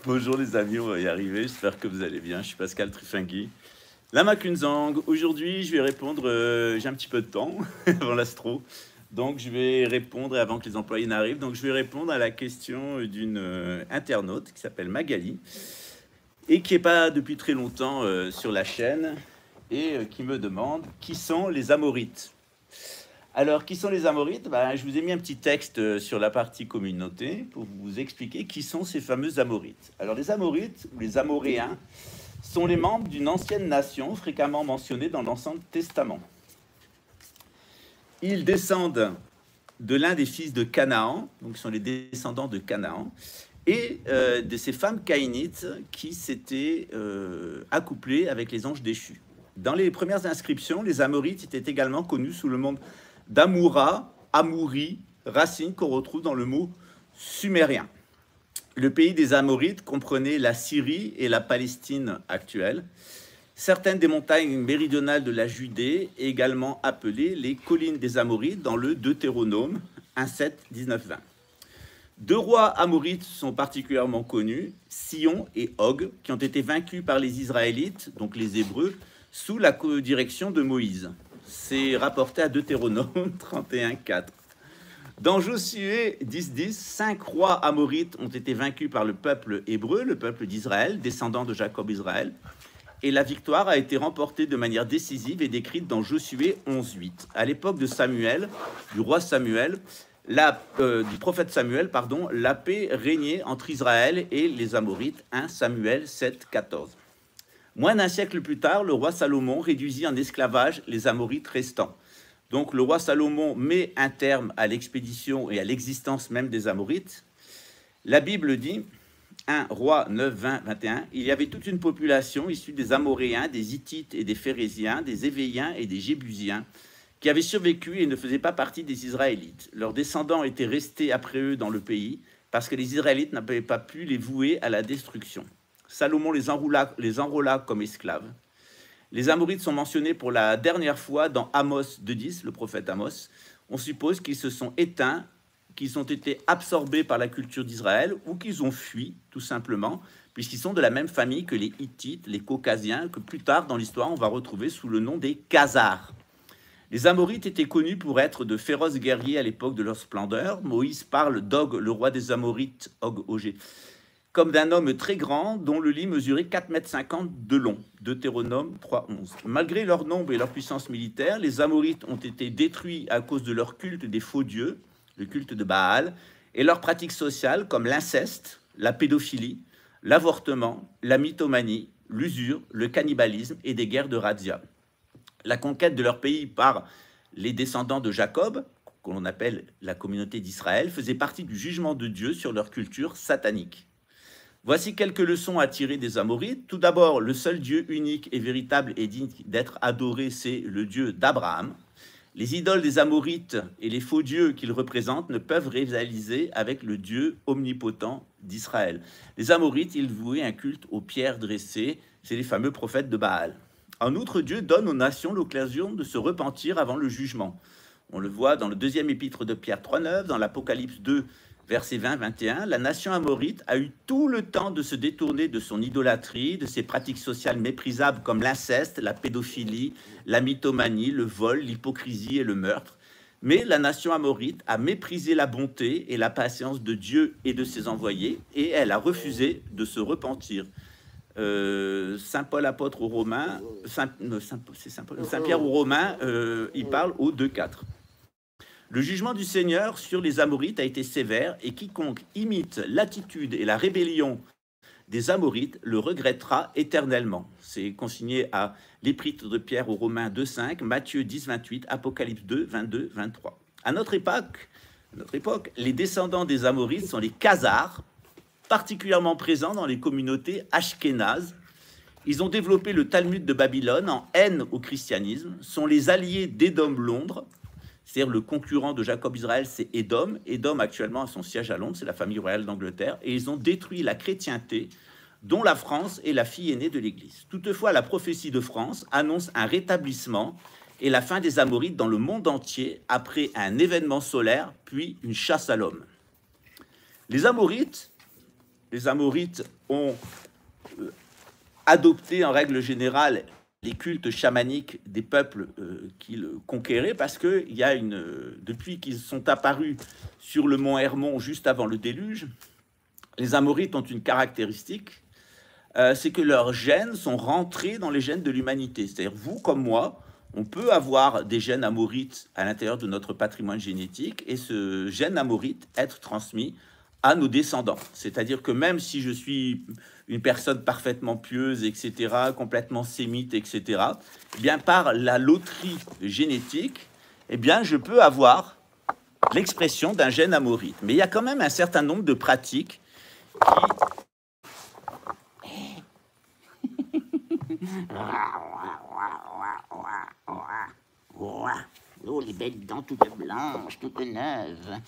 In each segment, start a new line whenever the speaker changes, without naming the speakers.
Bonjour les amis, on va y arriver, j'espère que vous allez bien. Je suis Pascal Trifingui. Lama Kunzang, aujourd'hui je vais répondre, j'ai un petit peu de temps avant l'astro, donc je vais répondre avant que les employés n'arrivent. Donc je vais répondre à la question d'une internaute qui s'appelle Magali et qui n'est pas depuis très longtemps sur la chaîne et qui me demande qui sont les Amorites. Alors, qui sont les Amorites? Je vous ai mis un petit texte sur la partie communauté pour vous expliquer qui sont ces fameux Amorites. Alors, les Amorites, ou les Amoréens, sont les membres d'une ancienne nation fréquemment mentionnée dans l'Ancien Testament. Ils descendent de l'un des fils de Canaan, donc sont les descendants de Canaan, et de ces femmes caïnites qui s'étaient accouplées avec les anges déchus. Dans les premières inscriptions, les Amorites étaient également connus sous le nom d'Amoura, Amouri, racine qu'on retrouve dans le mot sumérien. Le pays des Amorites comprenait la Syrie et la Palestine actuelle. Certaines des montagnes méridionales de la Judée, également appelées les collines des Amorites dans le Deutéronome 1,7, 19-20. Deux rois amorites sont particulièrement connus, Sion et Og, qui ont été vaincus par les Israélites, donc les Hébreux, sous la direction de Moïse. C'est rapporté à Deutéronome 31,4. Dans Josué 10,10, 5 rois amorites ont été vaincus par le peuple hébreu, le peuple d'Israël, descendant de Jacob Israël, et la victoire a été remportée de manière décisive et décrite dans Josué 11,8. À l'époque de Samuel, du roi Samuel, du prophète Samuel, la paix régnait entre Israël et les Amorites, 1 Samuel 7,14. Moins d'un siècle plus tard, le roi Salomon réduisit en esclavage les Amorites restants. Donc le roi Salomon met un terme à l'expédition et à l'existence même des Amorites. La Bible dit, 1 Roi 9, 20, 21, il y avait toute une population issue des Amoréens, des Hittites et des Phérésiens, des Évéiens et des Jébusiens, qui avaient survécu et ne faisaient pas partie des Israélites. Leurs descendants étaient restés après eux dans le pays, parce que les Israélites n'avaient pas pu les vouer à la destruction. Salomon les enrôla comme esclaves. Les Amorites sont mentionnés pour la dernière fois dans Amos 2,10, le prophète Amos. On suppose qu'ils se sont éteints, qu'ils ont été absorbés par la culture d'Israël ou qu'ils ont fui, tout simplement, puisqu'ils sont de la même famille que les Hittites, les Caucasiens, que plus tard dans l'histoire on va retrouver sous le nom des Khazars. Les Amorites étaient connus pour être de féroces guerriers à l'époque de leur splendeur. Moïse parle d'Og, le roi des Amorites, Og, comme d'un homme très grand dont le lit mesurait 4,50 m de long, Deutéronome 3,11. Malgré leur nombre et leur puissance militaire, les Amorites ont été détruits à cause de leur culte des faux dieux, le culte de Baal, et leurs pratiques sociales comme l'inceste, la pédophilie, l'avortement, la mythomanie, l'usure, le cannibalisme et des guerres de razzia. La conquête de leur pays par les descendants de Jacob, que l'on appelle la communauté d'Israël, faisait partie du jugement de Dieu sur leur culture satanique. Voici quelques leçons à tirer des Amorites. Tout d'abord, le seul Dieu unique et véritable et digne d'être adoré, c'est le Dieu d'Abraham. Les idoles des Amorites et les faux dieux qu'ils représentent ne peuvent rivaliser avec le Dieu omnipotent d'Israël. Les Amorites, ils vouaient un culte aux pierres dressées, c'est les fameux prophètes de Baal. En outre, Dieu donne aux nations l'occasion de se repentir avant le jugement. On le voit dans le deuxième épître de Pierre 3,9, dans l'Apocalypse 2, Verset 20-21, la nation amorite a eu tout le temps de se détourner de son idolâtrie, de ses pratiques sociales méprisables comme l'inceste, la pédophilie, la mythomanie, le vol, l'hypocrisie et le meurtre. Mais la nation amorite a méprisé la bonté et la patience de Dieu et de ses envoyés, et elle a refusé de se repentir. Saint Paul apôtre aux Romains, Saint Pierre aux Romains, il parle au 2,4. Le jugement du Seigneur sur les Amorites a été sévère et quiconque imite l'attitude et la rébellion des Amorites le regrettera éternellement. C'est consigné à l'Épître de Pierre aux Romains 2,5, Matthieu 10, 28, Apocalypse 2, 22, 23. À notre époque, les descendants des Amorites sont les Khazars, particulièrement présents dans les communautés ashkénazes. Ils ont développé le Talmud de Babylone en haine au christianisme, sont les alliés d'Édom Londres, c'est-à-dire le concurrent de Jacob Israël, c'est Édom. Édom actuellement a son siège à Londres, c'est la famille royale d'Angleterre, et ils ont détruit la chrétienté, dont la France est la fille aînée de l'Église. Toutefois, la prophétie de France annonce un rétablissement et la fin des Amorites dans le monde entier après un événement solaire, puis une chasse à l'homme. Les Amorites les Amorites ont adopté en règle générale les cultes chamaniques des peuples qu'ils conquéraient, parce que depuis qu'ils sont apparus sur le mont Hermon juste avant le déluge, les Amorites ont une caractéristique, c'est que leurs gènes sont rentrés dans les gènes de l'humanité. C'est-à-dire, vous comme moi, on peut avoir des gènes amorites à l'intérieur de notre patrimoine génétique, et ce gène amorite être transmis à nos descendants. C'est-à-dire que même si je suis une personne parfaitement pieuse, etc., complètement sémite, etc., eh bien, par la loterie génétique, eh bien, je peux avoir l'expression d'un gène amorite. Mais il y a quand même un certain nombre de pratiques
Oh, les belles dents toutes blanches, toutes neuves.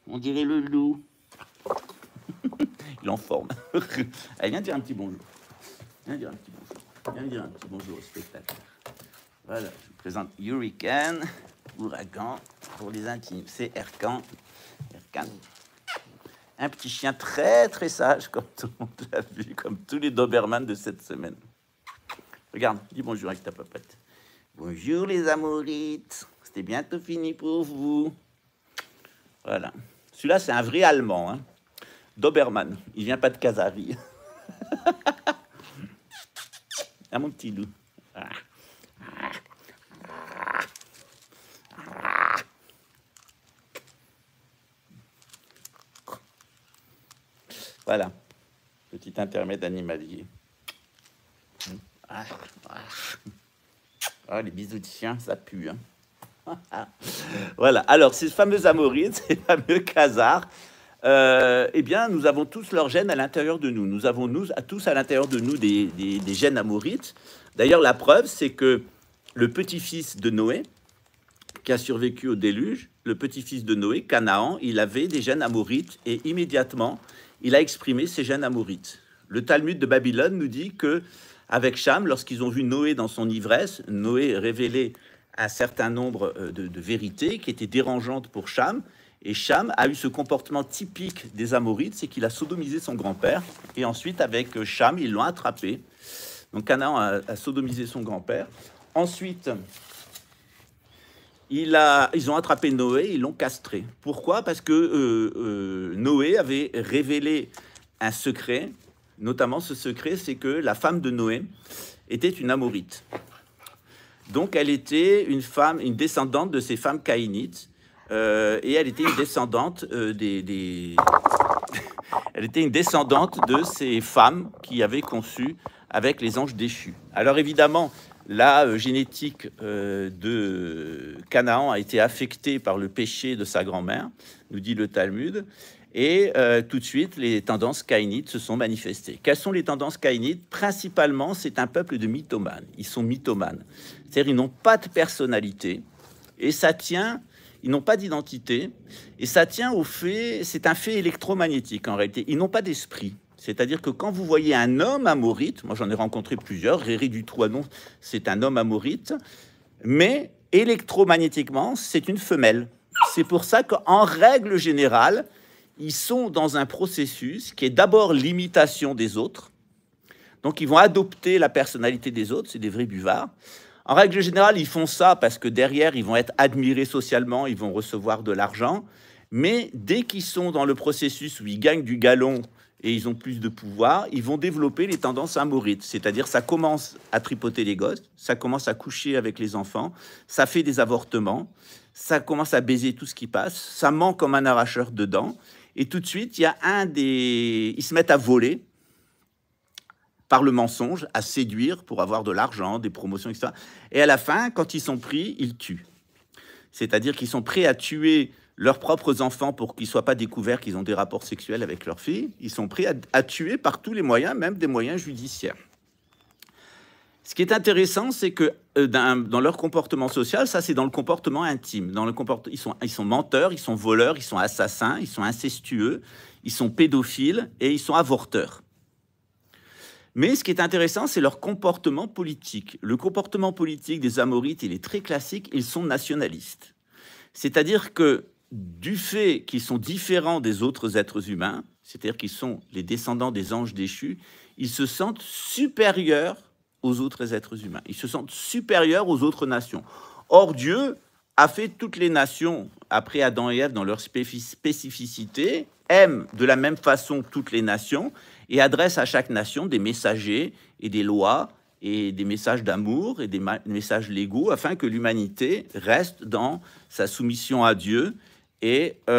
On dirait le loup.
Il en forme. Allez, viens dire un petit bonjour. Viens dire un petit bonjour. Viens dire un petit bonjour au spectateur. Voilà, je vous présente Hurricane, ouragan pour les intimes. C'est Erkan. Erkan. Un petit chien très très sage, comme tout le monde l'a vu, comme tous les Doberman de cette semaine. Regarde, dis bonjour avec ta papette.
Bonjour les Amorites. C'était bientôt fini pour vous.
Voilà. Celui-là, c'est un vrai Allemand, hein. Doberman. Il vient pas de Kazari. Ah, mon petit loup. Voilà. Petit intermède animalier. Ah, les bisous de chien, ça pue, hein. Voilà. Alors, ces fameux Amorites, ces fameux Khazars, eh bien, nous avons tous leurs gènes à l'intérieur de nous. Nous avons tous à l'intérieur de nous des gènes amorites. D'ailleurs, la preuve, c'est que le petit-fils de Noé, qui a survécu au déluge, le petit-fils de Noé, Canaan, il avait des gènes amorites, et immédiatement, il a exprimé ces gènes amorites. Le Talmud de Babylone nous dit que, avec Cham, lorsqu'ils ont vu Noé dans son ivresse, Noé révélait un certain nombre de vérités qui étaient dérangeantes pour Cham, et Cham a eu ce comportement typique des Amorites, c'est qu'il a sodomisé son grand-père, et ensuite, avec Cham, ils l'ont attrapé. Donc, Canaan a sodomisé son grand-père. Ensuite, ils ont attrapé Noé, ils l'ont castré. Pourquoi? Parce que Noé avait révélé un secret, notamment ce secret, c'est que la femme de Noé était une Amorite. Donc, elle était une descendante de ces femmes caïnites, et elle était une descendante elle était une descendante de ces femmes qui avaient conçu avec les anges déchus. Alors évidemment, la génétique de Canaan a été affectée par le péché de sa grand-mère, nous dit le Talmud, et tout de suite, les tendances caïnites se sont manifestées. Quelles sont les tendances caïnites? Principalement, c'est un peuple de mythomanes. Ils sont mythomanes. C'est-à-dire, ils n'ont pas de personnalité, et ça tient... Ils n'ont pas d'identité, et ça tient au fait, c'est un fait électromagnétique en réalité. Ils n'ont pas d'esprit. C'est-à-dire que quand vous voyez un homme amorite, moi j'en ai rencontré plusieurs, Réry du Troinon, c'est un homme amorite, mais électromagnétiquement, c'est une femelle. C'est pour ça qu'en règle générale, ils sont dans un processus qui est d'abord l'imitation des autres. Donc ils vont adopter la personnalité des autres, c'est des vrais buvards. En règle générale, ils font ça parce que derrière, ils vont être admirés socialement, ils vont recevoir de l'argent. Mais dès qu'ils sont dans le processus où ils gagnent du galon et ils ont plus de pouvoir, ils vont développer les tendances amorites. C'est-à-dire, ça commence à tripoter les gosses, ça commence à coucher avec les enfants, ça fait des avortements, ça commence à baiser tout ce qui passe, ça ment comme un arracheur de dents. Et tout de suite, il y a ils se mettent à voler par le mensonge, à séduire pour avoir de l'argent, des promotions, etc. Et à la fin, quand ils sont pris, ils tuent. C'est-à-dire qu'ils sont prêts à tuer leurs propres enfants pour qu'ils ne soient pas découverts qu'ils ont des rapports sexuels avec leurs filles. Ils sont prêts à tuer par tous les moyens, même des moyens judiciaires. Ce qui est intéressant, c'est que dans leur comportement social, ça c'est dans le comportement intime. Ils sont menteurs, ils sont voleurs, ils sont assassins, ils sont incestueux, ils sont pédophiles et ils sont avorteurs. Mais ce qui est intéressant, c'est leur comportement politique. Le comportement politique des Amorites, il est très classique, ils sont nationalistes. C'est-à-dire que du fait qu'ils sont différents des autres êtres humains, c'est-à-dire qu'ils sont les descendants des anges déchus, ils se sentent supérieurs aux autres êtres humains. Ils se sentent supérieurs aux autres nations. Or, Dieu a fait toutes les nations, après Adam et Ève, dans leur spécificité, aime de la même façon toutes les nations et adresse à chaque nation des messagers et des lois et des messages d'amour et des messages légaux afin que l'humanité reste dans sa soumission à Dieu. Et il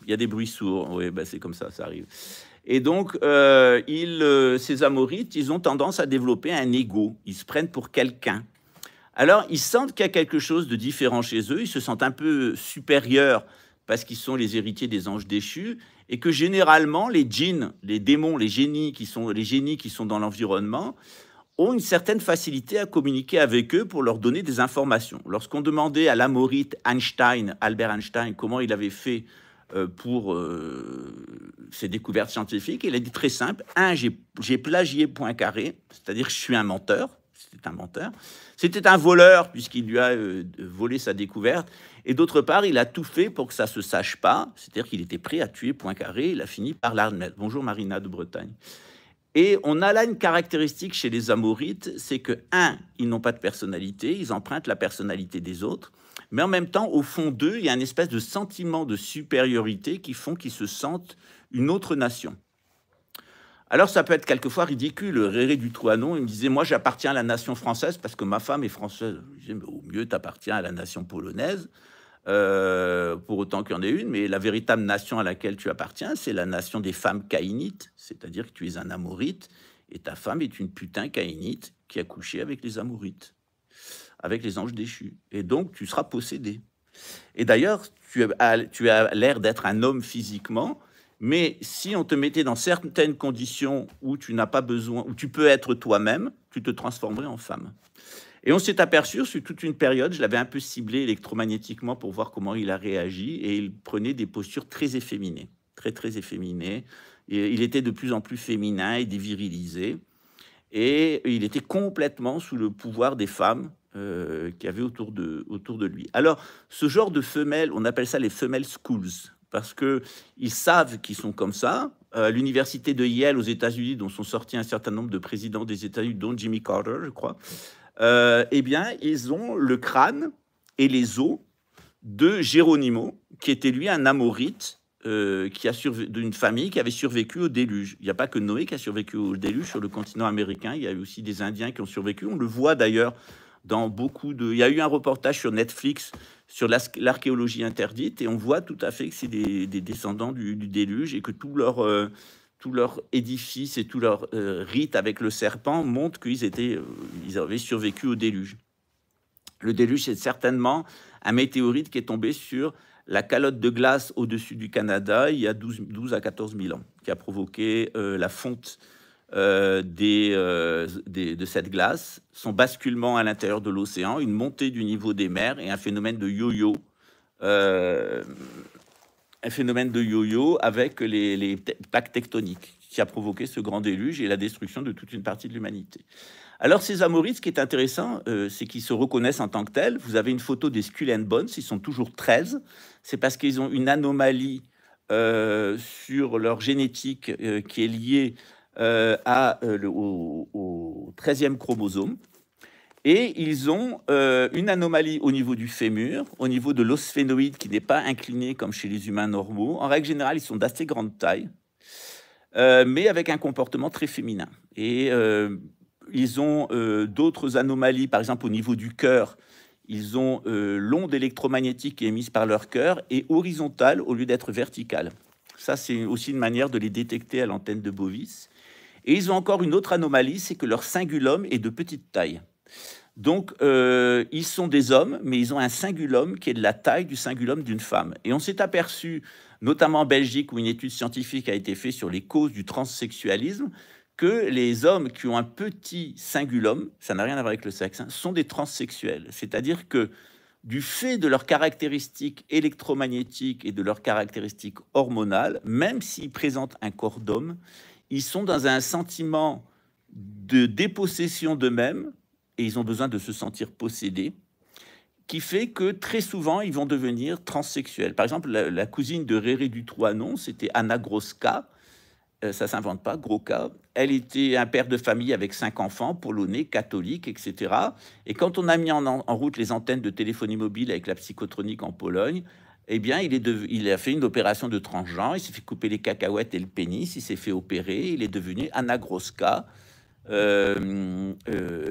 y a des bruits sourds, oui, ben c'est comme ça arrive. Et donc, ces Amorites, ils ont tendance à développer un ego. Ils se prennent pour quelqu'un. Alors, ils sentent qu'il y a quelque chose de différent chez eux. Ils se sentent un peu supérieurs parce qu'ils sont les héritiers des anges déchus. Et que généralement, les djinns, les démons, les génies qui sont dans l'environnement, ont une certaine facilité à communiquer avec eux pour leur donner des informations. Lorsqu'on demandait à l'Amorite Albert Einstein, comment il avait fait pour ses découvertes scientifiques, il a dit très simple, j'ai plagié Poincaré, c'est-à-dire que je suis un menteur, c'était un menteur, c'était un voleur puisqu'il lui a volé sa découverte, et d'autre part, il a tout fait pour que ça se sache pas, c'est-à-dire qu'il était prêt à tuer Poincaré, il a fini par l'admettre. Bonjour Marina de Bretagne. Et on a là une caractéristique chez les Amorites, c'est que, ils n'ont pas de personnalité, ils empruntent la personnalité des autres, mais en même temps, au fond d'eux, il y a une espèce de sentiment de supériorité qui font qu'ils se sentent une autre nation. Alors, ça peut être quelquefois ridicule. Réré du Trianon, il me disait, moi, j'appartiens à la nation française parce que ma femme est française. Je disais, mais au mieux, tu appartiens à la nation polonaise, pour autant qu'il y en ait une, mais la véritable nation à laquelle tu appartiens, c'est la nation des femmes caïnites, c'est-à-dire que tu es un Amorite, et ta femme est une putain caïnite qui a couché avec les Amorites, avec les anges déchus. Et donc, tu seras possédé. Et d'ailleurs, tu as l'air d'être un homme physiquement, mais si on te mettait dans certaines conditions où tu n'as pas besoin, où tu peux être toi-même, tu te transformerais en femme. Et on s'est aperçu sur toute une période, je l'avais un peu ciblé électromagnétiquement pour voir comment il a réagi, et il prenait des postures très efféminées, très efféminées. Et il était de plus en plus féminin et dévirilisé, et il était complètement sous le pouvoir des femmes qu'il y avait autour de lui. Alors, ce genre de femelles, on appelle ça les femelles schools, parce qu'ils savent qu'ils sont comme ça. L'université de Yale aux États-Unis, dont sont sortis un certain nombre de présidents des États-Unis, dont Jimmy Carter, je crois, eh bien, ils ont le crâne et les os de Geronimo, qui était lui un Amorite d'une famille qui avait survécu au déluge. Il n'y a pas que Noé qui a survécu au déluge sur le continent américain, il y a eu aussi des Indiens qui ont survécu. On le voit d'ailleurs dans beaucoup de... Il y a eu un reportage sur Netflix sur l'archéologie interdite, et on voit tout à fait que c'est des descendants du déluge, et que tout leur édifice et tout leur rite avec le serpent montrent qu'ils avaient survécu au déluge. Le déluge, c'est certainement un météorite qui est tombé sur la calotte de glace au-dessus du Canada il y a 12 à 14 000 ans, qui a provoqué la fonte de cette glace, son basculement à l'intérieur de l'océan, une montée du niveau des mers et un phénomène de yo-yo. Un phénomène de yo-yo avec les plaques tectoniques qui a provoqué ce grand déluge et la destruction de toute une partie de l'humanité. Alors, ces Amorites, ce qui est intéressant, c'est qu'ils se reconnaissent en tant que tels. Vous avez une photo des Skull and Bones, ils sont toujours 13. C'est parce qu'ils ont une anomalie sur leur génétique qui est liée au 13e chromosome. Et ils ont une anomalie au niveau du fémur, au niveau de l'os phénoïde qui n'est pas incliné comme chez les humains normaux. En règle générale, ils sont d'assez grande taille, mais avec un comportement très féminin. Et ils ont d'autres anomalies, par exemple au niveau du cœur. Ils ont l'onde électromagnétique qui est émise par leur cœur et horizontale au lieu d'être verticale. Ça, c'est aussi une manière de les détecter à l'antenne de Bovis. Et ils ont encore une autre anomalie, c'est que leur cingulum est de petite taille. Donc, ils sont des hommes, mais ils ont un cingulum qui est de la taille du cingulum d'une femme. Et on s'est aperçu, notamment en Belgique, où une étude scientifique a été faite sur les causes du transsexualisme, que les hommes qui ont un petit cingulum, ça n'a rien à voir avec le sexe, hein, sont des transsexuels. C'est-à-dire que du fait de leurs caractéristiques électromagnétiques et de leurs caractéristiques hormonales, même s'ils présentent un corps d'homme, ils sont dans un sentiment de dépossession d'eux-mêmes, et ils ont besoin de se sentir possédés, qui fait que très souvent, ils vont devenir transsexuels. Par exemple, la cousine de Réré du Trianon, c'était Anna Groska. Ça ne s'invente pas, gros cas. Elle était un père de famille avec 5 enfants, polonais, catholiques, etc. Et quand on a mis en route les antennes de téléphonie mobile avec la psychotronique en Pologne, eh bien, il a fait une opération de transgenre. Il s'est fait couper les cacahuètes et le pénis. Il s'est fait opérer. Il est devenu Anna Groska,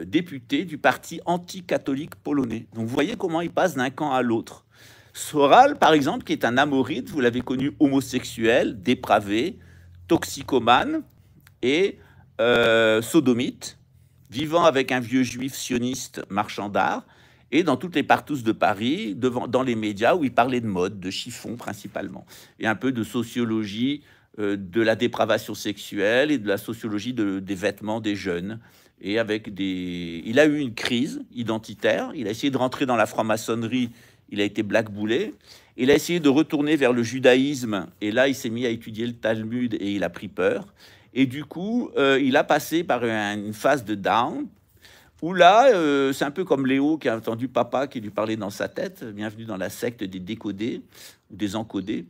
député du parti anti-catholique polonais. Donc, vous voyez comment il passe d'un camp à l'autre. Soral, par exemple, qui est un amorite, vous l'avez connu, homosexuel, dépravé, toxicomane et sodomite, vivant avec un vieux juif sioniste marchand d'art, et dans toutes les partousses de Paris, dans les médias où il parlait de mode, de chiffon principalement, et un peu de sociologie de la dépravation sexuelle et de la sociologie des vêtements des jeunes. Et il a eu une crise identitaire, il a essayé de rentrer dans la franc-maçonnerie, il a été blackboulé. Il a essayé de retourner vers le judaïsme, et là, il s'est mis à étudier le Talmud, et il a pris peur. Et du coup, il a passé par une phase de down, où là, c'est un peu comme Léo qui a entendu papa qui lui parlait dans sa tête, bienvenue dans la secte des décodés, ou des encodés.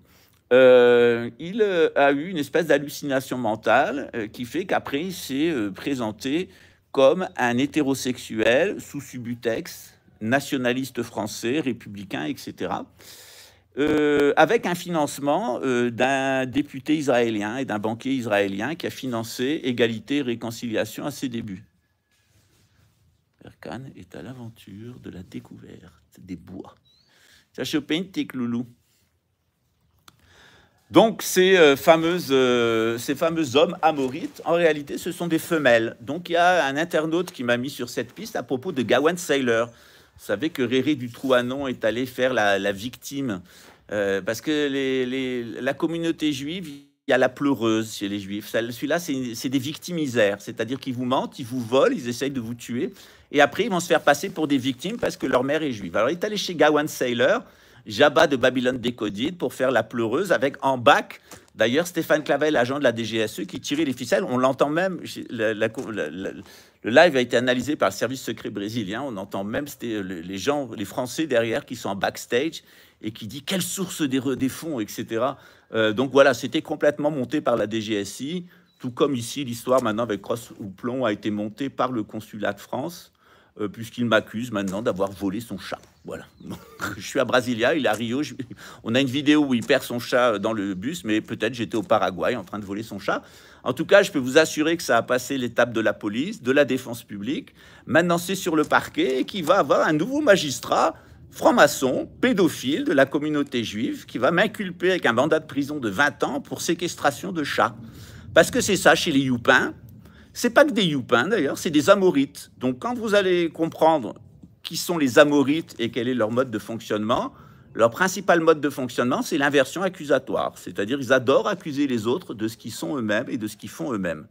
Il a eu une espèce d'hallucination mentale qui fait qu'après, il s'est présenté comme un hétérosexuel sous Subutex, nationaliste français, républicain, etc., avec un financement d'un député israélien et d'un banquier israélien qui a financé Égalité et Réconciliation à ses débuts. Berkane est à l'aventure de la découverte des bois. Ça chopé une tic, loulou. Donc, ces fameux hommes amorites, en réalité, ce sont des femelles. Donc, il y a un internaute qui m'a mis sur cette piste à propos de Gawain Sailor. Vous savez que Réré du Trianon est allé faire la victime, parce que la communauté juive, il y a la pleureuse chez les juifs. Celui-là, c'est des victimisaires, c'est-à-dire qu'ils vous mentent, ils vous volent, ils essayent de vous tuer, et après, ils vont se faire passer pour des victimes parce que leur mère est juive. Alors, il est allé chez Gawain Sailor, Jabba de Babylone Décodite, pour faire la pleureuse, avec en bac, d'ailleurs, Stéphane Clavel, agent de la DGSE, qui tirait les ficelles. On l'entend même, le live a été analysé par le service secret brésilien, on entend même les Français derrière qui sont en backstage et qui dit quelle source des fonds, etc. Donc voilà, c'était complètement monté par la DGSI, tout comme ici, l'histoire maintenant avec Cross ou Plomb a été montée par le consulat de France, puisqu'il m'accuse maintenant d'avoir volé son chat. Voilà. Donc, je suis à Brasilia, il est à Rio. On a une vidéo où il perd son chat dans le bus, mais peut-être j'étais au Paraguay en train de voler son chat. En tout cas, je peux vous assurer que ça a passé l'étape de la police, de la défense publique. Maintenant, c'est sur le parquet et qu'il va avoir un nouveau magistrat franc-maçon, pédophile de la communauté juive, qui va m'inculper avec un mandat de prison de 20 ans pour séquestration de chats. Parce que c'est ça chez les youpins. C'est pas que des youpins d'ailleurs, c'est des amorites. Donc quand vous allez comprendre qui sont les amorites et quel est leur mode de fonctionnement, leur principal mode de fonctionnement, c'est l'inversion accusatoire. C'est-à-dire ils adorent accuser les autres de ce qu'ils sont eux-mêmes et de ce qu'ils font eux-mêmes.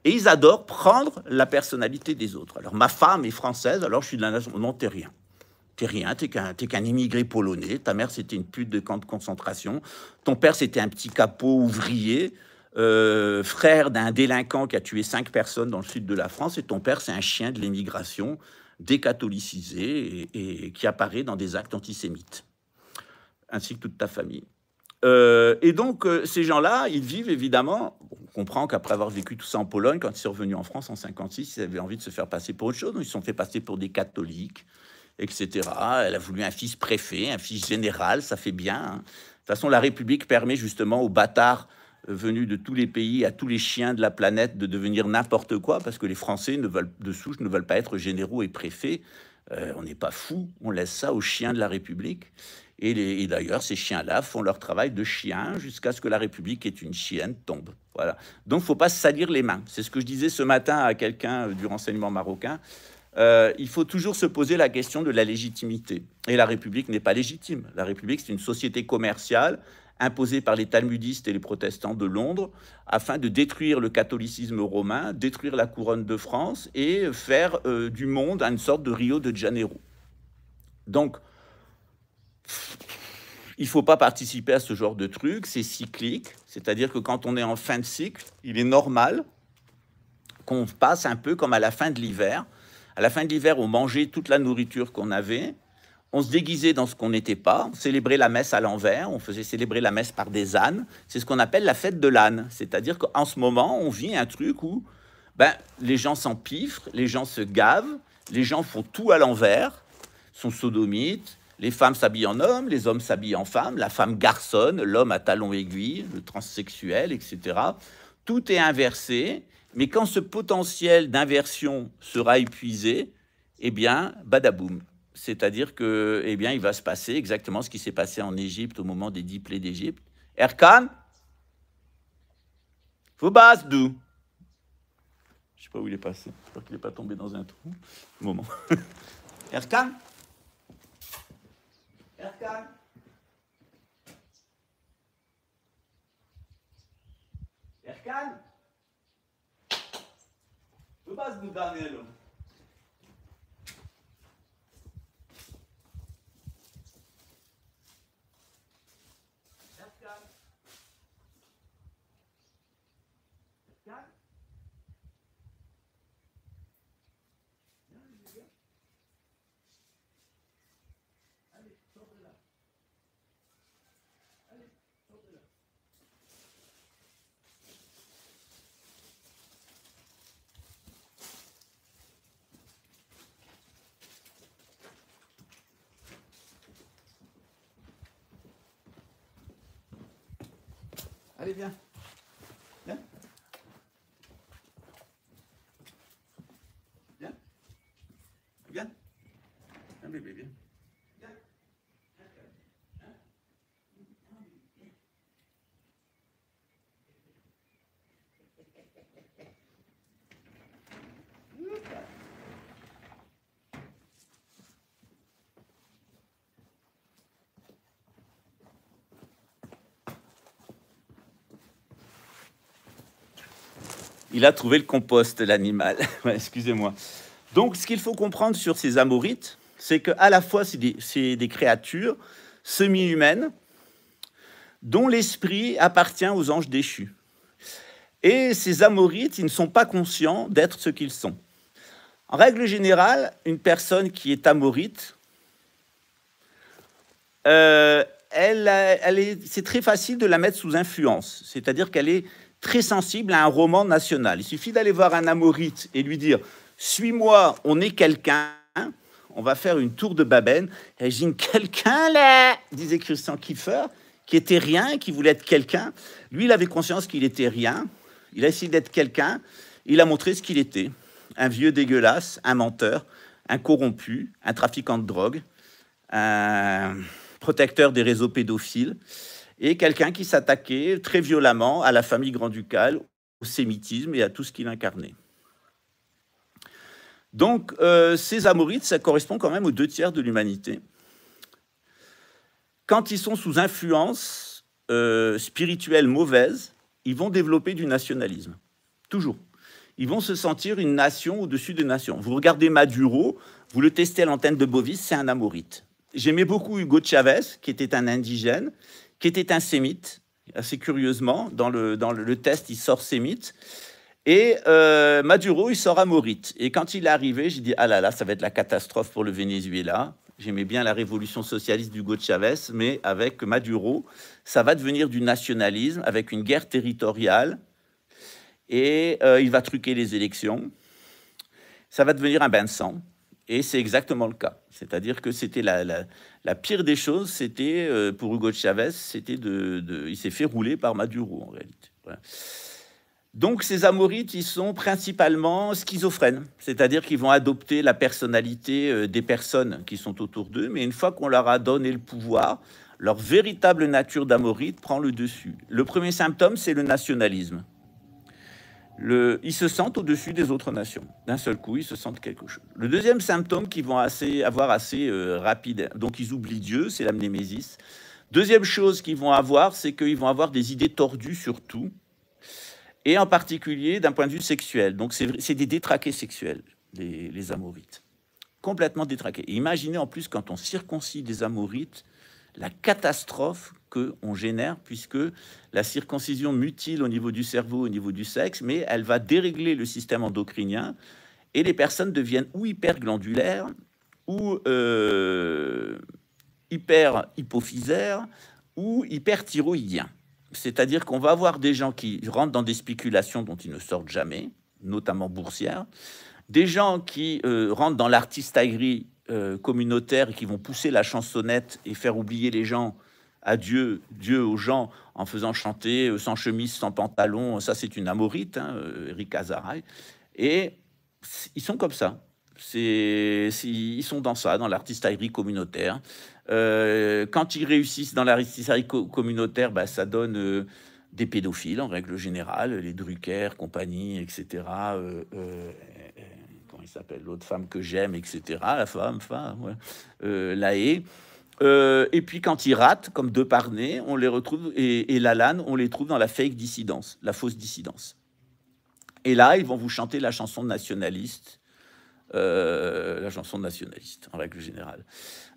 Et ils adorent prendre la personnalité des autres. Alors ma femme est française, alors je suis de la nation. Non, t'es rien. T'es rien, t'es qu'un immigré polonais. Ta mère, c'était une pute de camp de concentration. Ton père, c'était un petit capot ouvrier. Frère d'un délinquant qui a tué 5 personnes dans le sud de la France, et ton père, c'est un chien de l'émigration, décatholicisé et qui apparaît dans des actes antisémites, ainsi que toute ta famille. Et donc, ces gens-là, ils vivent évidemment... On comprend qu'après avoir vécu tout ça en Pologne, quand ils sont revenus en France en 56, ils avaient envie de se faire passer pour autre chose, donc ils se sont fait passer pour des catholiques, etc. Elle a voulu un fils préfet, un fils général, ça fait bien. Hein. De toute façon, la République permet justement aux bâtards venus de tous les pays, à tous les chiens de la planète, de devenir n'importe quoi, parce que les Français de souche ne veulent pas être généraux et préfets. On n'est pas fous, on laisse ça aux chiens de la République. Et d'ailleurs, ces chiens-là font leur travail de chien jusqu'à ce que la République, est une chienne, tombe. Voilà. Donc, il ne faut pas se salir les mains. C'est ce que je disais ce matin à quelqu'un du renseignement marocain. Il faut toujours se poser la question de la légitimité. Et la République n'est pas légitime. La République, c'est une société commerciale imposée par les talmudistes et les protestants de Londres afin de détruire le catholicisme romain, détruire la couronne de France et faire du monde une sorte de Rio de Janeiro. Donc, il ne faut pas participer à ce genre de truc, c'est cyclique, c'est-à-dire que quand on est en fin de cycle, il est normal qu'on passe un peu comme à la fin de l'hiver. À la fin de l'hiver, on mangeait toute la nourriture qu'on avait, on se déguisait dans ce qu'on n'était pas, on célébrait la messe à l'envers, on faisait célébrer la messe par des ânes. C'est ce qu'on appelle la fête de l'âne. C'est-à-dire qu'en ce moment, on vit un truc où les gens s'empiffrent, les gens se gavent, les gens font tout à l'envers, sont sodomites, les femmes s'habillent en hommes, les hommes s'habillent en femmes, la femme garçonne, l'homme à talons aiguilles, le transsexuel, etc. Tout est inversé, mais quand ce potentiel d'inversion sera épuisé, eh bien, badaboum. C'est-à-dire que, eh bien, il va se passer exactement ce qui s'est passé en Égypte au moment des 10 plaies d'Égypte. Erkan, faut base d'où? Je sais pas où il est passé. J'espère qu'il n'est pas tombé dans un trou. Un moment. Erkan? Erkan? Erkan? Faut base d'où, Daniel? Allez, viens. Viens. Viens. Viens. Un bébé, viens. Viens. Il a trouvé le compost, l'animal. Ouais, excusez-moi. Donc, ce qu'il faut comprendre sur ces Amorites, c'est qu'à la fois, c'est des créatures semi-humaines dont l'esprit appartient aux anges déchus. Et ces Amorites, ils ne sont pas conscients d'être ce qu'ils sont. En règle générale, une personne qui est amorite, c'est très facile de la mettre sous influence. C'est-à-dire qu'elle est très sensible à un roman national. Il suffit d'aller voir un amorite et lui dire « Suis-moi, on est quelqu'un, on va faire une tour de Babel. » Et j'ai quelqu'un là, disait Christian Kiefer, qui était rien, qui voulait être quelqu'un. Lui, il avait conscience qu'il était rien. Il a essayé d'être quelqu'un. Il a montré ce qu'il était. Un vieux dégueulasse, un menteur, un corrompu, un trafiquant de drogue, un protecteur des réseaux pédophiles, et quelqu'un qui s'attaquait très violemment à la famille grand-ducale, au sémitisme et à tout ce qu'il incarnait. Donc, ces Amorites, ça correspond quand même aux 2 tiers de l'humanité. Quand ils sont sous influence spirituelle mauvaise, ils vont développer du nationalisme. Toujours. Ils vont se sentir une nation au-dessus des nations. Vous regardez Maduro, vous le testez à l'antenne de Bovis, c'est un Amorite. J'aimais beaucoup Hugo Chavez, qui était un indigène, qui était un sémite, assez curieusement. Dans le test, il sort sémite. Et Maduro, il sort amorite. Et quand il est arrivé, j'ai dit, ah là là, ça va être la catastrophe pour le Venezuela. J'aimais bien la révolution socialiste d'Hugo Chavez, mais avec Maduro, ça va devenir du nationalisme, avec une guerre territoriale. Et il va truquer les élections. Ça va devenir un bain de sang. Et c'est exactement le cas. C'est-à-dire que c'était la pire des choses, c'était, pour Hugo Chavez, c'était il s'est fait rouler par Maduro, en réalité. Voilà. Donc, ces Amorites, ils sont principalement schizophrènes. C'est-à-dire qu'ils vont adopter la personnalité des personnes qui sont autour d'eux, mais une fois qu'on leur a donné le pouvoir, leur véritable nature d'Amorite prend le dessus. Le premier symptôme, c'est le nationalisme. Ils se sentent au-dessus des autres nations. D'un seul coup, ils se sentent quelque chose. Le deuxième symptôme qu'ils vont avoir assez rapide, donc ils oublient Dieu, c'est l'amnémésis. Deuxième chose qu'ils vont avoir, c'est qu'ils vont avoir des idées tordues sur tout, et en particulier d'un point de vue sexuel. Donc c'est des détraqués sexuels, les Amorites. Complètement détraqués. Et imaginez en plus, quand on circoncit des Amorites, la catastrophe qu'on génère, puisque la circoncision mutile au niveau du cerveau, au niveau du sexe, mais elle va dérégler le système endocrinien, et les personnes deviennent ou hyperglandulaires, ou hyper-hypophysaire ou hyperthyroïdien. C'est-à-dire qu'on va avoir des gens qui rentrent dans des spéculations dont ils ne sortent jamais, notamment boursières, des gens qui rentrent dans l'artistaillerie communautaire et qui vont pousser la chansonnette et faire oublier les gens à Dieu aux gens en faisant chanter sans chemise, sans pantalon. Ça, c'est une amorite, hein, Eric Azaraï. Et ils sont comme ça. Ils sont dans ça, dans l'artistaillerie communautaire. Quand ils réussissent dans l'artistaillerie communautaire, bah, ça donne des pédophiles en règle générale, les Drucker, compagnie, etc. Comment il s'appelle, l'autre femme que j'aime, etc. La femme, ouais. La haie. Et puis quand ils ratent, comme Depardieu, on les retrouve, et Lalanne, on les trouve dans la fake dissidence, la fausse dissidence. Et là, ils vont vous chanter la chanson nationaliste, en règle générale.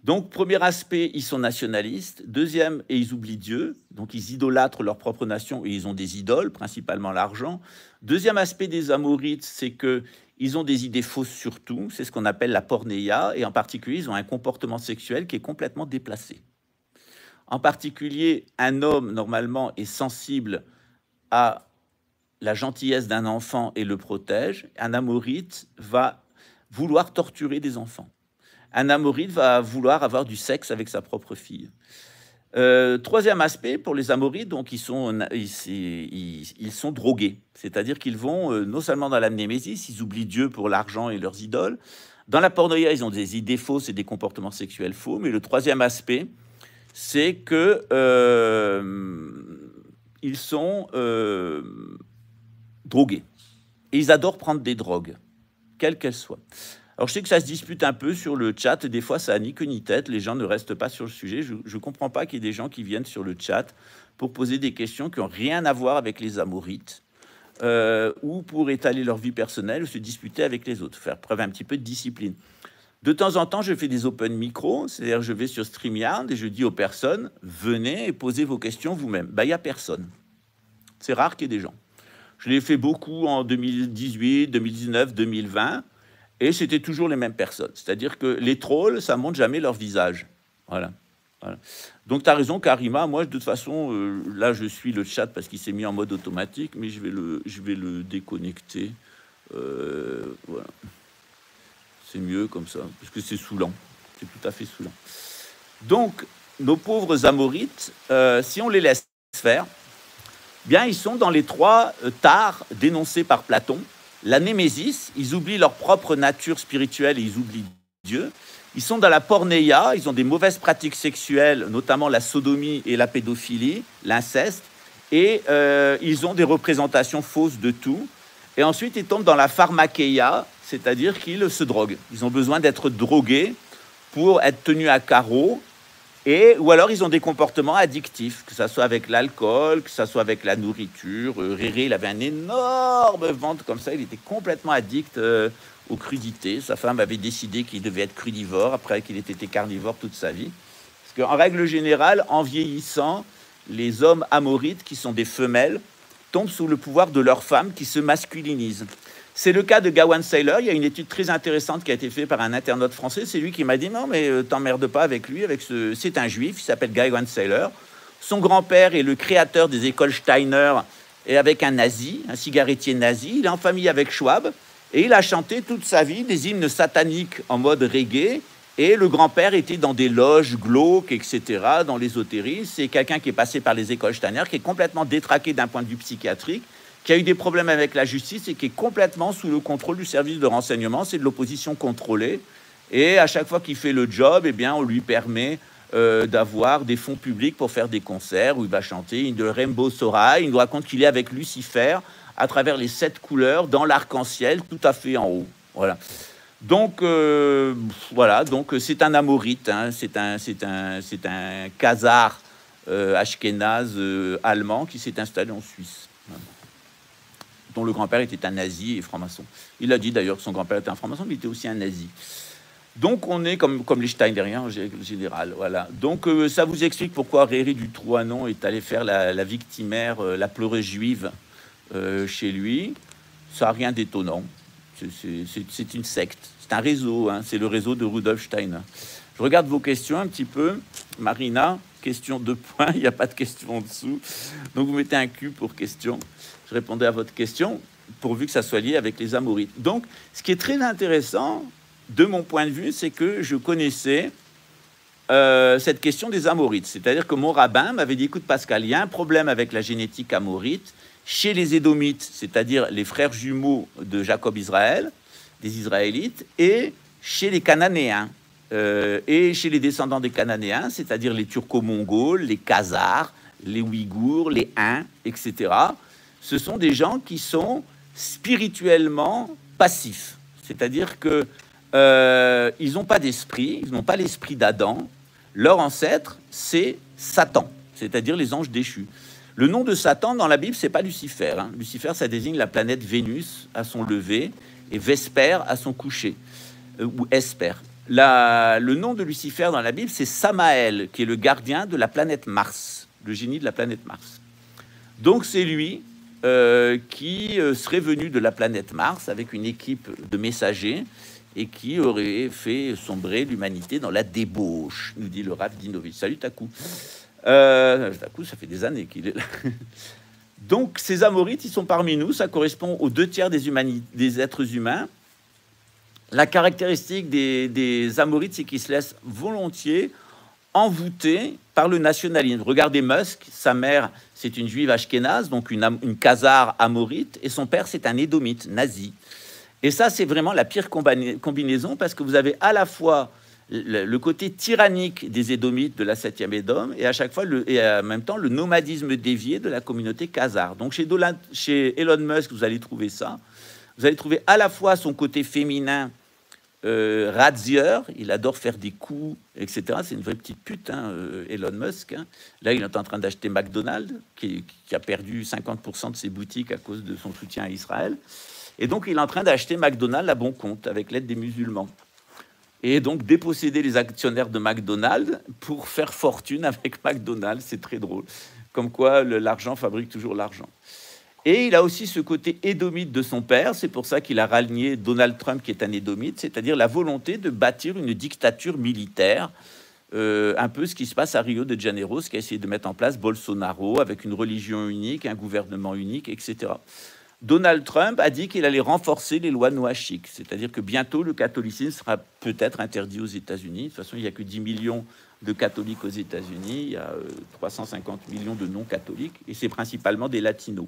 Donc, premier aspect, ils sont nationalistes. Deuxième, et ils oublient Dieu. Donc, ils idolâtrent leur propre nation et ils ont des idoles, principalement l'argent. Deuxième aspect des Amorites, c'est que ils ont des idées fausses sur tout. C'est ce qu'on appelle la pornéia. Et en particulier, ils ont un comportement sexuel qui est complètement déplacé. En particulier, un homme, normalement, est sensible à la gentillesse d'un enfant et le protège. Un Amorite va vouloir torturer des enfants. Un Amorite va vouloir avoir du sexe avec sa propre fille. Troisième aspect, pour les Amorites, donc ils sont drogués. C'est-à-dire qu'ils vont, non seulement dans la mnémésis, ils oublient Dieu pour l'argent et leurs idoles. Dans la pornoïa, ils ont des idées fausses et des comportements sexuels faux. Mais le troisième aspect, c'est que ils sont drogués. Et ils adorent prendre des drogues, quelles qu'elles soient. Alors, je sais que ça se dispute un peu sur le chat. Des fois, ça n'a ni queue ni tête. Les gens ne restent pas sur le sujet. Je ne comprends pas qu'il y ait des gens qui viennent sur le chat pour poser des questions qui n'ont rien à voir avec les Amorites ou pour étaler leur vie personnelle ou se disputer avec les autres, faire preuve un petit peu de discipline. De temps en temps, je fais des open micro, c'est-à-dire je vais sur StreamYard et je dis aux personnes, venez et posez vos questions vous-même. Il n'y a personne. C'est rare qu'il y ait des gens. Je l'ai fait beaucoup en 2018, 2019, 2020. Et c'était toujours les mêmes personnes. C'est-à-dire que les trolls, ça ne montre jamais leur visage. Voilà. Donc, tu as raison, Karima. Moi, de toute façon, là, je suis le chat parce qu'il s'est mis en mode automatique, mais je vais le déconnecter. Voilà. C'est mieux comme ça, parce que c'est saoulant. C'est tout à fait saoulant. Donc, nos pauvres Amorites, si on les laisse faire, bien, ils sont dans les trois tares dénoncés par Platon. La némésis, ils oublient leur propre nature spirituelle et ils oublient Dieu. Ils sont dans la pornéia, ils ont des mauvaises pratiques sexuelles, notamment la sodomie et la pédophilie, l'inceste, et ils ont des représentations fausses de tout. Et ensuite, ils tombent dans la pharmakeia, c'est-à-dire qu'ils se droguent. Ils ont besoin d'être drogués pour être tenus à carreau, ou alors ils ont des comportements addictifs, que ce soit avec l'alcool, que ce soit avec la nourriture. Réré, il avait un énorme ventre comme ça, il était complètement addict aux crudités. Sa femme avait décidé qu'il devait être crudivore après qu'il ait été carnivore toute sa vie. Parce qu'en règle générale, en vieillissant, les hommes amorites, qui sont des femelles, tombent sous le pouvoir de leurs femmes qui se masculinisent. C'est le cas de Gawain Saylor. Il y a une étude très intéressante qui a été faite par un internaute français. C'est lui qui m'a dit « Non, mais t'emmerdes pas avec lui. C'est un juif, il s'appelle Gawain Saylor. Son grand-père est le créateur des écoles Steiner et avec un nazi, un cigarettier nazi. Il est en famille avec Schwab et il a chanté toute sa vie des hymnes sataniques en mode reggae. Et le grand-père était dans des loges glauques, etc., dans l'ésotérisme. C'est quelqu'un qui est passé par les écoles Steiner, qui est complètement détraqué d'un point de vue psychiatrique, qui a eu des problèmes avec la justice et qui est complètement sous le contrôle du service de renseignement. C'est de l'opposition contrôlée. Et à chaque fois qu'il fait le job, eh bien, on lui permet d'avoir des fonds publics pour faire des concerts où il va chanter une de Rainbow Sorai. Il nous raconte qu'il est avec Lucifer à travers les 7 couleurs dans l'arc-en-ciel, tout à fait en haut. Voilà. Donc, voilà. Donc, c'est un amorite. Hein. C'est un khazar ashkénaze allemand qui s'est installé en Suisse. Voilà. Dont le grand-père était un nazi et franc-maçon. Il a dit d'ailleurs que son grand-père était un franc-maçon, mais il était aussi un nazi. Donc on est comme les Steineriens en général. Voilà. Donc ça vous explique pourquoi Réré du Trouanon est allé faire la victimaire, la pleureuse juive chez lui. Ça n'a rien d'étonnant. C'est une secte, c'est un réseau, hein, c'est le réseau de Rudolf Steiner. Je regarde vos questions un petit peu. Marina, question 2 points, il n'y a pas de question en dessous. Donc vous mettez un Q pour question. Je répondais à votre question, pourvu que ça soit lié avec les Amorites. Donc, ce qui est très intéressant, de mon point de vue, c'est que je connaissais cette question des Amorites. C'est-à-dire que mon rabbin m'avait dit, écoute Pascal, il y a un problème avec la génétique amorite chez les Édomites, c'est-à-dire les frères jumeaux de Jacob Israël, des Israélites, et chez les Cananéens, et chez les descendants des Cananéens, c'est-à-dire les Turco-Mongols, les Khazars, les Ouïghours, les Huns, etc. Ce sont des gens qui sont spirituellement passifs, c'est-à-dire que ils n'ont pas d'esprit, ils n'ont pas l'esprit d'Adam. Leur ancêtre, c'est Satan, c'est-à-dire les anges déchus. Le nom de Satan dans la Bible, c'est pas Lucifer. Hein. Lucifer, ça désigne la planète Vénus à son lever et Vesper à son coucher, ou Esper. Le nom de Lucifer dans la Bible, c'est Samaël, qui est le gardien de la planète Mars, le génie de la planète Mars. Donc c'est lui qui serait venu de la planète Mars avec une équipe de messagers et qui aurait fait sombrer l'humanité dans la débauche, nous dit le Rav Dinovitch. Salut Takou. Takou, ça fait des années qu'il est là. Donc ces Amorites, ils sont parmi nous, ça correspond aux 2/3 des êtres humains. La caractéristique des Amorites, c'est qu'ils se laissent volontiers envoûter par le nationalisme. Regardez Musk, sa mère, c'est une juive ashkénaze, donc une khazare amorite, et son père, c'est un édomite nazi. Et ça, c'est vraiment la pire combinaison, parce que vous avez à la fois le côté tyrannique des Édomites de la 7e Édom, et à chaque fois, et en même temps, le nomadisme dévié de la communauté khazare. Donc chez Elon Musk, vous allez trouver ça. Vous allez trouver à la fois son côté féminin, razieur, il adore faire des coups, etc. C'est une vraie petite pute, hein, Elon Musk. Hein. Là, il est en train d'acheter McDonald's, qui a perdu 50% de ses boutiques à cause de son soutien à Israël. Et donc, il est en train d'acheter McDonald's à bon compte, avec l'aide des musulmans. Et donc, déposséder les actionnaires de McDonald's pour faire fortune avec McDonald's. C'est très drôle. Comme quoi, l'argent fabrique toujours l'argent. Et il a aussi ce côté édomite de son père. C'est pour ça qu'il a rallié Donald Trump, qui est un édomite, c'est-à-dire la volonté de bâtir une dictature militaire, un peu ce qui se passe à Rio de Janeiro, ce qu'a essayé de mettre en place Bolsonaro, avec une religion unique, un gouvernement unique, etc. Donald Trump a dit qu'il allait renforcer les lois noachiques, c'est-à-dire que bientôt le catholicisme sera peut-être interdit aux États-Unis. De toute façon, il n'y a que 10 millions de catholiques aux États-Unis, il y a 350 millions de non-catholiques, et c'est principalement des latinos.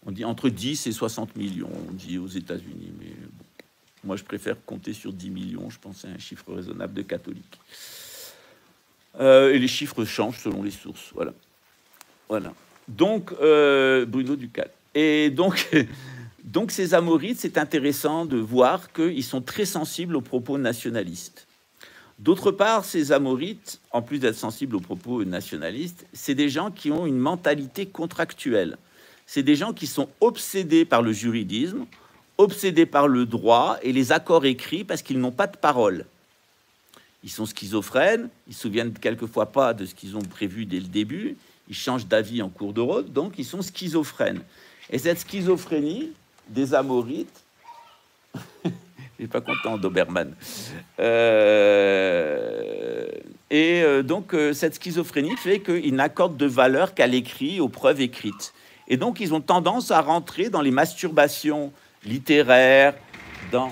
On dit entre 10 et 60 millions, on dit aux États-Unis, mais bon, moi je préfère compter sur 10 millions, je pense que c'est un chiffre raisonnable de catholiques. Et les chiffres changent selon les sources, voilà. Voilà. Donc, Bruno Ducal. Et donc, donc ces Amorites, c'est intéressant de voir qu'ils sont très sensibles aux propos nationalistes. D'autre part, ces Amorites, en plus d'être sensibles aux propos nationalistes, c'est des gens qui ont une mentalité contractuelle. C'est des gens qui sont obsédés par le juridisme, obsédés par le droit et les accords écrits parce qu'ils n'ont pas de parole. Ils sont schizophrènes, ils ne se souviennent quelquefois pas de ce qu'ils ont prévu dès le début, ils changent d'avis en cours de route, donc ils sont schizophrènes. Et cette schizophrénie des Amorites, je suis pas content d'Obermann, donc cette schizophrénie fait qu'ils n'accordent de valeur qu'à l'écrit, aux preuves écrites. Et donc, ils ont tendance à rentrer dans les masturbations littéraires, dans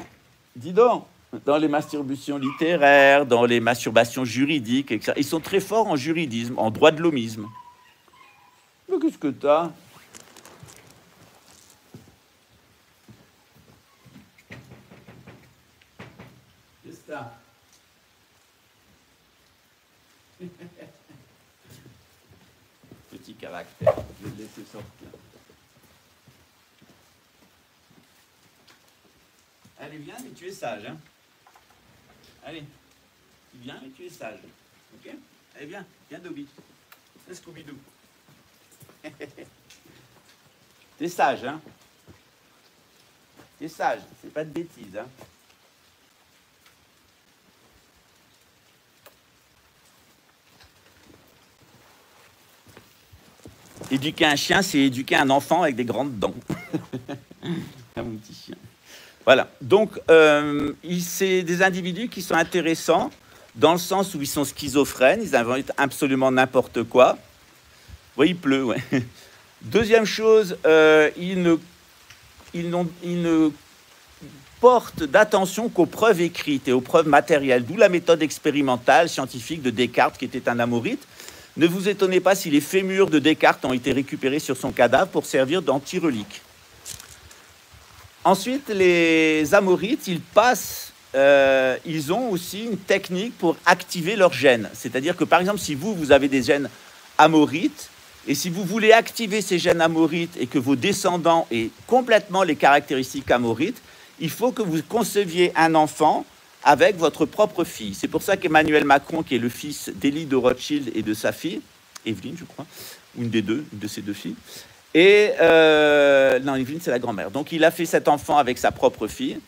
les masturbations littéraires, dans les masturbations juridiques, etc. Ils sont très forts en juridisme, en droit de l'homisme. Mais qu'est-ce que t'as? Qu'est-ce que t'as? Petit caractère, je vais le laisser sortir. Allez, viens, mais tu es sage, hein. Allez, tu viens, mais tu es sage, ok? Allez, viens Dobby. Scooby-Doo. T'es sage, hein? T'es sage, c'est pas de bêtises, hein? Éduquer un chien, c'est éduquer un enfant avec des grandes dents. mon petit chien. Voilà. Donc, c'est des individus qui sont intéressants dans le sens où ils sont schizophrènes, ils inventent absolument n'importe quoi. Oui, il pleut, ouais. Deuxième chose, ils ne portent d'attention qu'aux preuves écrites et aux preuves matérielles, d'où la méthode expérimentale scientifique de Descartes, qui était un amorite. Ne vous étonnez pas si les fémurs de Descartes ont été récupérés sur son cadavre pour servir d'anti-relique. Ensuite, les amorites, ils ont aussi une technique pour activer leurs gènes. C'est-à-dire que, par exemple, si vous avez des gènes amorites, et si vous voulez activer ces gènes amorites et que vos descendants aient complètement les caractéristiques amorites, il faut que vous conceviez un enfant avec votre propre fille. C'est pour ça qu'Emmanuel Macron, qui est le fils d'Élie de Rothschild et de sa fille, Evelyne, je crois, ou une de ses deux filles, et non, Evelyne, c'est la grand-mère. Donc, il a fait cet enfant avec sa propre fille,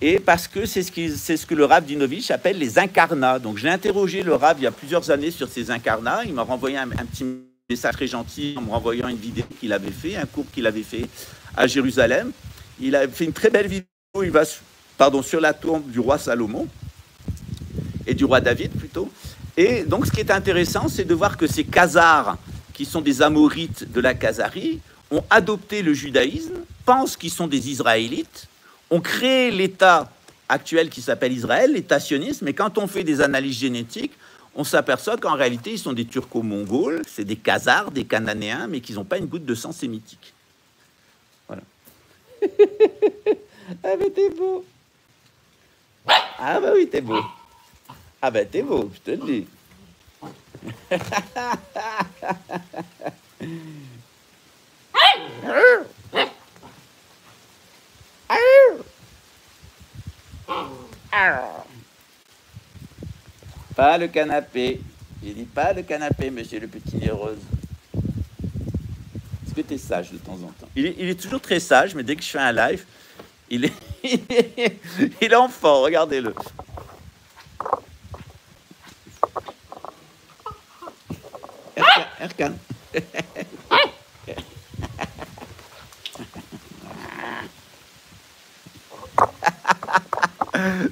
et parce que c'est ce que le Rav Dinovitch appelle les incarnats. Donc, j'ai interrogé le Rav il y a plusieurs années sur ces incarnats. Il m'a renvoyé un petit message très gentil en me renvoyant une vidéo qu'il avait fait, un cours qu'il avait fait à Jérusalem. Il a fait une très belle vidéo. Il va, sur la tombe du roi Salomon et du roi David plutôt. Et donc, ce qui est intéressant, c'est de voir que ces Khazars, qui sont des Amorites de la Khazarie, ont adopté le judaïsme, pensent qu'ils sont des Israélites, ont créé l'État actuel qui s'appelle Israël, l'État sioniste, mais quand on fait des analyses génétiques, on s'aperçoit qu'en réalité, ils sont des Turco-Mongols, c'est des Khazars, des Cananéens, mais qu'ils n'ont pas une goutte de sang sémitique. Voilà. Ah, mais t'es beau. Ah, bah oui, t'es beau. Ah, bah t'es beau, je te le dis. Pas le canapé. J'ai dit pas le canapé, monsieur le petit nez rose. Est-ce que tu es sage de temps en temps? Il est toujours très sage, mais dès que je fais un live, il est enfant, regardez-le. Erkan.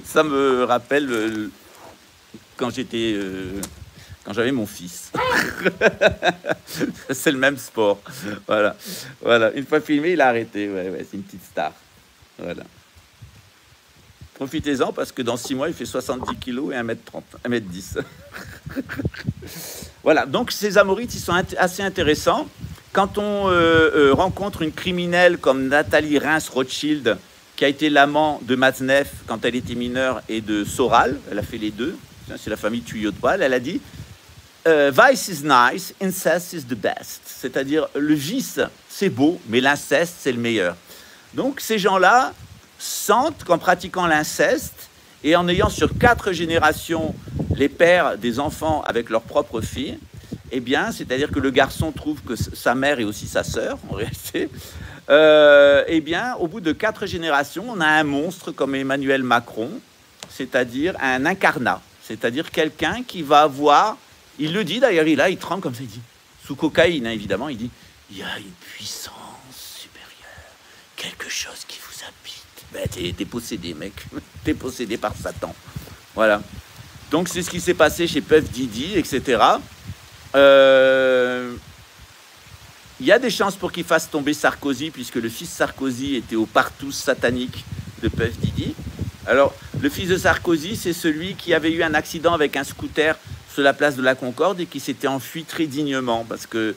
Ça me rappelle quand j'avais mon fils. C'est le même sport. Voilà. Une fois filmé, il a arrêté. Ouais, c'est une petite star. Voilà. Profitez-en parce que dans 6 mois, il fait 70 kilos et 1m30, 1m10. Voilà. Donc, ces Amorites, ils sont assez intéressants. Quand on rencontre une criminelle comme Nathalie Reims-Rothschild, qui a été l'amant de Matzneff quand elle était mineure et de Soral, elle a fait les deux. C'est la famille Tuyot-Pal. Elle a dit Vice is nice, incest is the best. C'est-à-dire, le vice, c'est beau, mais l'inceste, c'est le meilleur. Donc, ces gens-là sentent qu'en pratiquant l'inceste et en ayant sur 4 générations les pères des enfants avec leurs propres filles, eh bien, c'est-à-dire que le garçon trouve que sa mère est aussi sa sœur, en réalité, eh bien, au bout de 4 générations, on a un monstre comme Emmanuel Macron, c'est-à-dire un incarnat, c'est-à-dire quelqu'un qui va avoir, il le dit d'ailleurs, il tremble comme ça, il dit, sous cocaïne, hein, évidemment, il dit, il y a une puissance supérieure, quelque chose qui vous habite. Ben, t'es possédé, mec, t'es possédé par Satan. Voilà. Donc, c'est ce qui s'est passé chez Puff Didi, etc. Il y a des chances pour qu'il fasse tomber Sarkozy, puisque le fils Sarkozy était au partout satanique de Puff Didi. Alors, le fils de Sarkozy, c'est celui qui avait eu un accident avec un scooter sur la place de la Concorde et qui s'était enfui très dignement. Parce que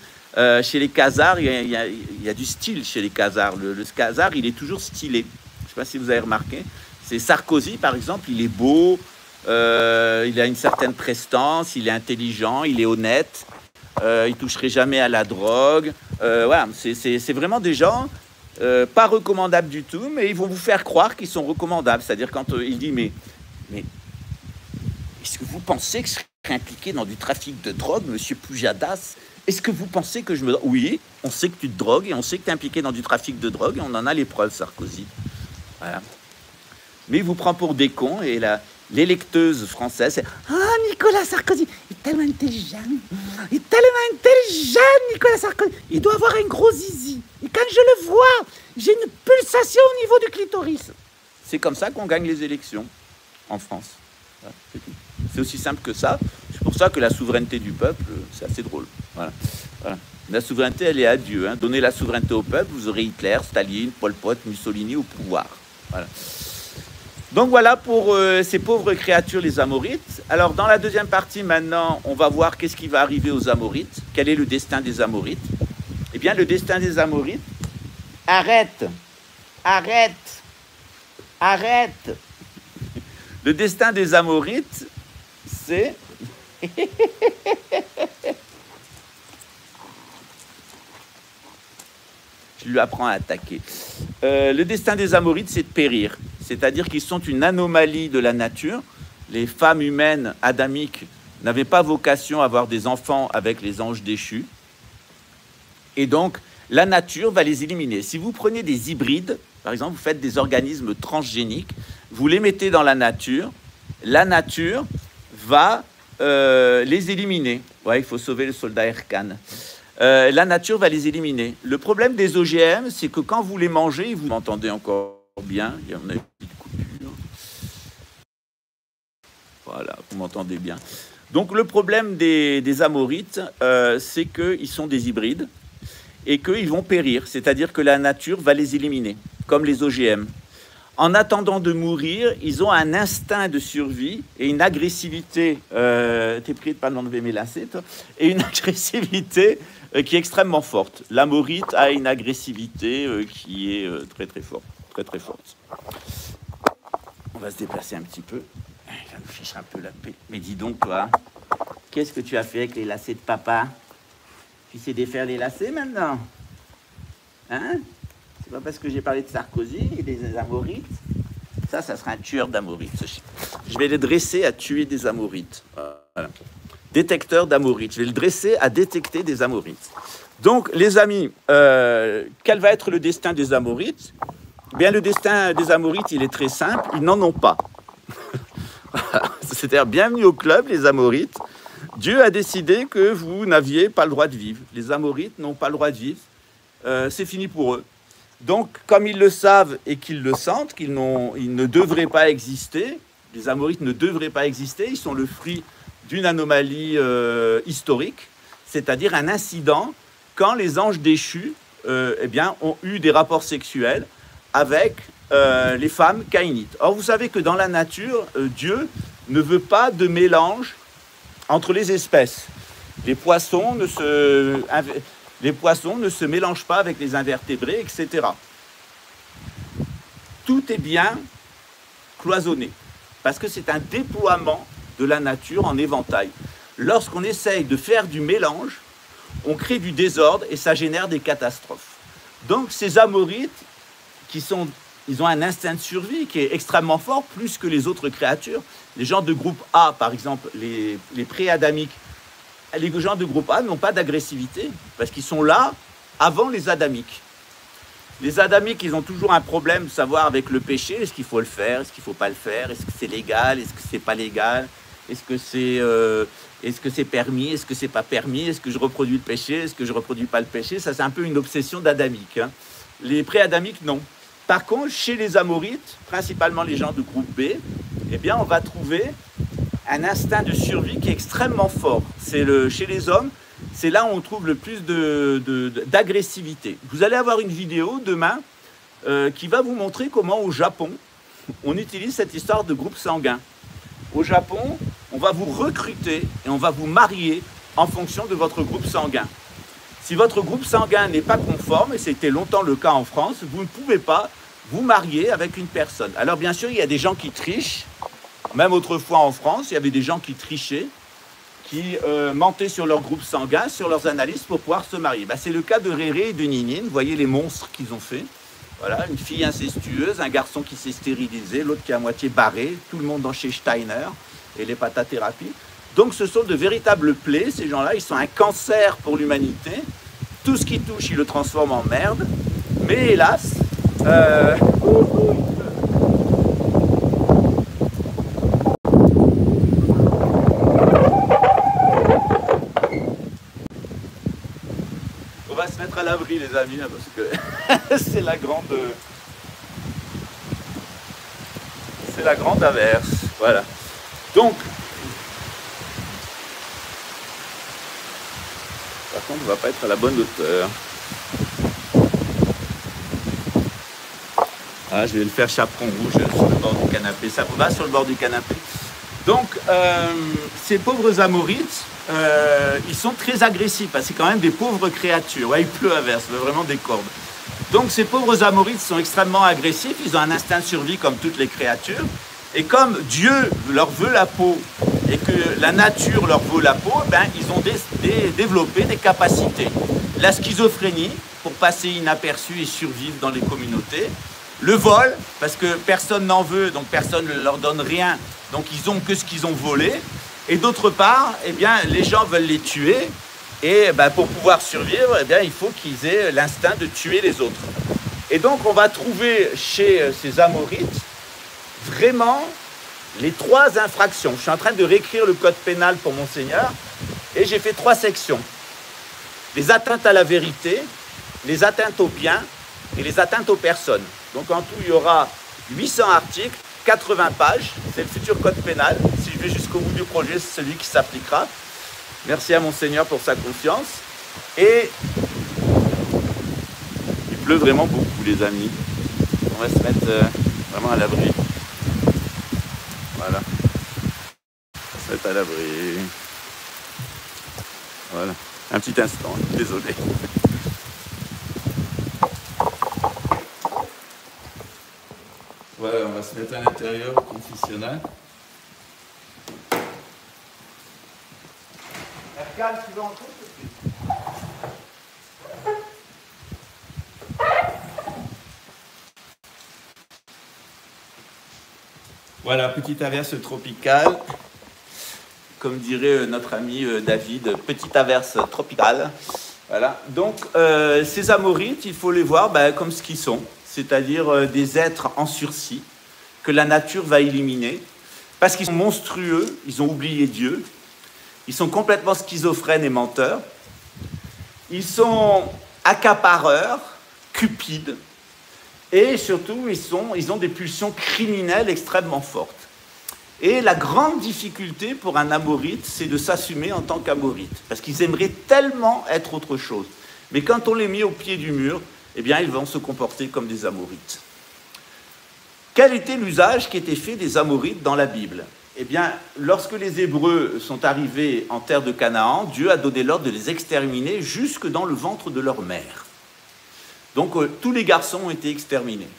chez les Khazars, il y a du style chez les Khazars. Le Khazar, il est toujours stylé. Je ne sais pas si vous avez remarqué. C'est Sarkozy, par exemple, il est beau, il a une certaine prestance, il est intelligent, il est honnête. Il toucherait jamais à la drogue. Voilà, c'est vraiment des gens pas recommandables du tout, mais ils vont vous faire croire qu'ils sont recommandables. C'est-à-dire quand il dit mais est-ce que vous pensez que je serais impliqué dans du trafic de drogue, monsieur Pujadas? Est-ce que vous pensez que je me... Oui, on sait que tu te drogues et on sait que tu es impliqué dans du trafic de drogue et on en a les preuves, Sarkozy. Voilà. Mais il vous prend pour des cons et l'électeuse française, c'est « Ah, Nicolas Sarkozy, il est tellement intelligent, Nicolas Sarkozy, il doit avoir un gros zizi, et quand je le vois, j'ai une pulsation au niveau du clitoris. C'est comme ça qu'on gagne les élections en France. Voilà, c'est aussi simple que ça. C'est pour ça que la souveraineté du peuple, c'est assez drôle. Voilà. Voilà. La souveraineté, elle est à Dieu. Hein. Donnez la souveraineté au peuple, vous aurez Hitler, Staline, Pol Pot, Mussolini au pouvoir. Voilà. Donc voilà pour ces pauvres créatures, les Amorites. Alors dans la deuxième partie, maintenant, on va voir qu'est-ce qui va arriver aux Amorites. Quel est le destin des Amorites? Eh bien, le destin des Amorites... Arrête! Arrête! Arrête! Le destin des Amorites, c'est... Je lui apprends à attaquer. Le destin des Amorites, c'est de périr. C'est-à-dire qu'ils sont une anomalie de la nature. Les femmes humaines adamiques n'avaient pas vocation à avoir des enfants avec les anges déchus. Et donc, la nature va les éliminer. Si vous prenez des hybrides, par exemple, vous faites des organismes transgéniques, vous les mettez dans la nature va les éliminer. Ouais, il faut sauver le soldat Erkan. La nature va les éliminer. Le problème des OGM, c'est que quand vous les mangez, vous m'entendez encore bien, il y en a une petite coupure. Voilà, vous m'entendez bien. Donc le problème des Amorites, c'est qu'ils sont des hybrides et qu'ils vont périr, c'est-à-dire que la nature va les éliminer, comme les OGM. En attendant de mourir, ils ont un instinct de survie et une agressivité. T'es pris de pas m'enlever mes lacets, toi. Et une agressivité qui est extrêmement forte. L'Amorite a une agressivité qui est très très forte, très très forte. On va se déplacer un petit peu. Il va nous ficher un peu la paix. Mais dis donc, toi, qu'est-ce que tu as fait avec les lacets de papa? Tu sais défaire les lacets maintenant? Hein? C'est pas parce que j'ai parlé de Sarkozy et des Amorites. Ça sera un tueur d'Amorites. Je vais le dresser à tuer des Amorites. Voilà. Détecteur d'Amorites. Je vais le dresser à détecter des Amorites. Donc, les amis, quel va être le destin des Amorites? Bien, le destin des Amorites, il est très simple. Ils n'en ont pas. C'est-à-dire, bienvenue au club, les Amorites. Dieu a décidé que vous n'aviez pas le droit de vivre. Les Amorites n'ont pas le droit de vivre. C'est fini pour eux. Donc, comme ils le savent et qu'ils le sentent, ils ne devraient pas exister, les Amorites ne devraient pas exister, ils sont le fruit d'une anomalie historique, c'est-à-dire un incident quand les anges déchus eh bien, ont eu des rapports sexuels avec les femmes caïnites. Or, vous savez que dans la nature, Dieu ne veut pas de mélange entre les espèces. Les poissons ne se mélangent pas avec les invertébrés, etc. Tout est bien cloisonné, parce que c'est un déploiement de la nature en éventail. Lorsqu'on essaye de faire du mélange, on crée du désordre et ça génère des catastrophes. Donc ces Amorites, ils ont un instinct de survie qui est extrêmement fort, plus que les autres créatures. Les gens de groupe A, par exemple, les pré-adamiques, les gens de groupe A n'ont pas d'agressivité, parce qu'ils sont là avant les adamiques. Les adamiques, ils ont toujours un problème de savoir avec le péché, est-ce qu'il faut le faire, est-ce qu'il ne faut pas le faire, est-ce que c'est légal, est-ce que c'est pas légal, est-ce que c'est permis, est-ce que c'est pas permis, est-ce que je reproduis le péché, est-ce que je reproduis pas le péché. Ça, c'est un peu une obsession d'adamique. Hein. Les pré-adamiques, non. Par contre, chez les Amorites, principalement les gens de groupe B, eh bien, on va trouver un instinct de survie qui est extrêmement fort. Chez les hommes, c'est là où on trouve le plus d'agressivité. Vous allez avoir une vidéo demain qui va vous montrer comment au Japon, on utilise cette histoire de groupe sanguin. Au Japon, on va vous recruter et on va vous marier en fonction de votre groupe sanguin. Si votre groupe sanguin n'est pas conforme, et c'était longtemps le cas en France, vous ne pouvez pas vous marier avec une personne. Alors bien sûr, il y a des gens qui trichent. Même autrefois en France, il y avait des gens qui trichaient, qui mentaient sur leur groupe sanguin, sur leurs analyses pour pouvoir se marier. C'est le cas de Réré et de Ninine. Vous voyez les monstres qu'ils ont fait. Voilà, une fille incestueuse, un garçon qui s'est stérilisé, l'autre qui est à moitié barré, tout le monde dans chez Steiner et l'hépatothérapie. Donc ce sont de véritables plaies, ces gens-là, ils sont un cancer pour l'humanité. Tout ce qui touche, ils le transforment en merde. Mais hélas, on va se mettre à l'abri, les amis, hein, parce que c'est la grande averse. Voilà. Donc, par contre, on ne va pas être à la bonne hauteur. Ah, je vais le faire chaperon rouge sur le bord du canapé. Ça va sur le bord du canapé. Donc, ces pauvres Amorites, ils sont très agressifs, parce que c'est quand même des pauvres créatures. Ouais, il pleut à verse, vraiment des cordes. Donc, ces pauvres Amorites sont extrêmement agressifs. Ils ont un instinct de survie comme toutes les créatures. Et comme Dieu leur veut la peau et que la nature leur vaut la peau, ben, ils ont développé des capacités. La schizophrénie, pour passer inaperçu et survivre dans les communautés. Le vol, parce que personne n'en veut, donc personne ne leur donne rien, donc ils ont que ce qu'ils ont volé. Et d'autre part, eh bien, les gens veulent les tuer, et ben, pour pouvoir survivre, eh bien, il faut qu'ils aient l'instinct de tuer les autres. Et donc on va trouver chez ces Amorites vraiment les 3 infractions. Je suis en train de réécrire le code pénal pour mon Seigneur, et j'ai fait 3 sections. Les atteintes à la vérité, les atteintes aux biens, et les atteintes aux personnes. Donc en tout, il y aura 800 articles, 80 pages, c'est le futur code pénal. Si je vais jusqu'au bout du projet, c'est celui qui s'appliquera. Merci à mon Seigneur pour sa confiance. Et il pleut vraiment beaucoup, les amis. On va se mettre vraiment à l'abri. Voilà. On va se mettre à l'abri. Voilà. Un petit instant, désolé. Voilà, on va se mettre à l'intérieur au confessionnal. Erkan, tu veux entrer tout de suite? Voilà, petite averse tropicale. Comme dirait notre ami David, petite averse tropicale. Voilà. Donc, ces Amorites, il faut les voir comme ce qu'ils sont. C'est-à-dire des êtres en sursis, que la nature va éliminer, parce qu'ils sont monstrueux, ils ont oublié Dieu, ils sont complètement schizophrènes et menteurs, ils sont accapareurs, cupides, et surtout, ils ont des pulsions criminelles extrêmement fortes. Et la grande difficulté pour un Amorite, c'est de s'assumer en tant qu'Amorite, parce qu'ils aimeraient tellement être autre chose. Mais quand on les met au pied du mur, eh bien, ils vont se comporter comme des Amorites. Quel était l'usage qui était fait des Amorites dans la Bible? Eh bien, lorsque les Hébreux sont arrivés en terre de Canaan, Dieu a donné l'ordre de les exterminer jusque dans le ventre de leur mère. Donc, tous les garçons ont été exterminés.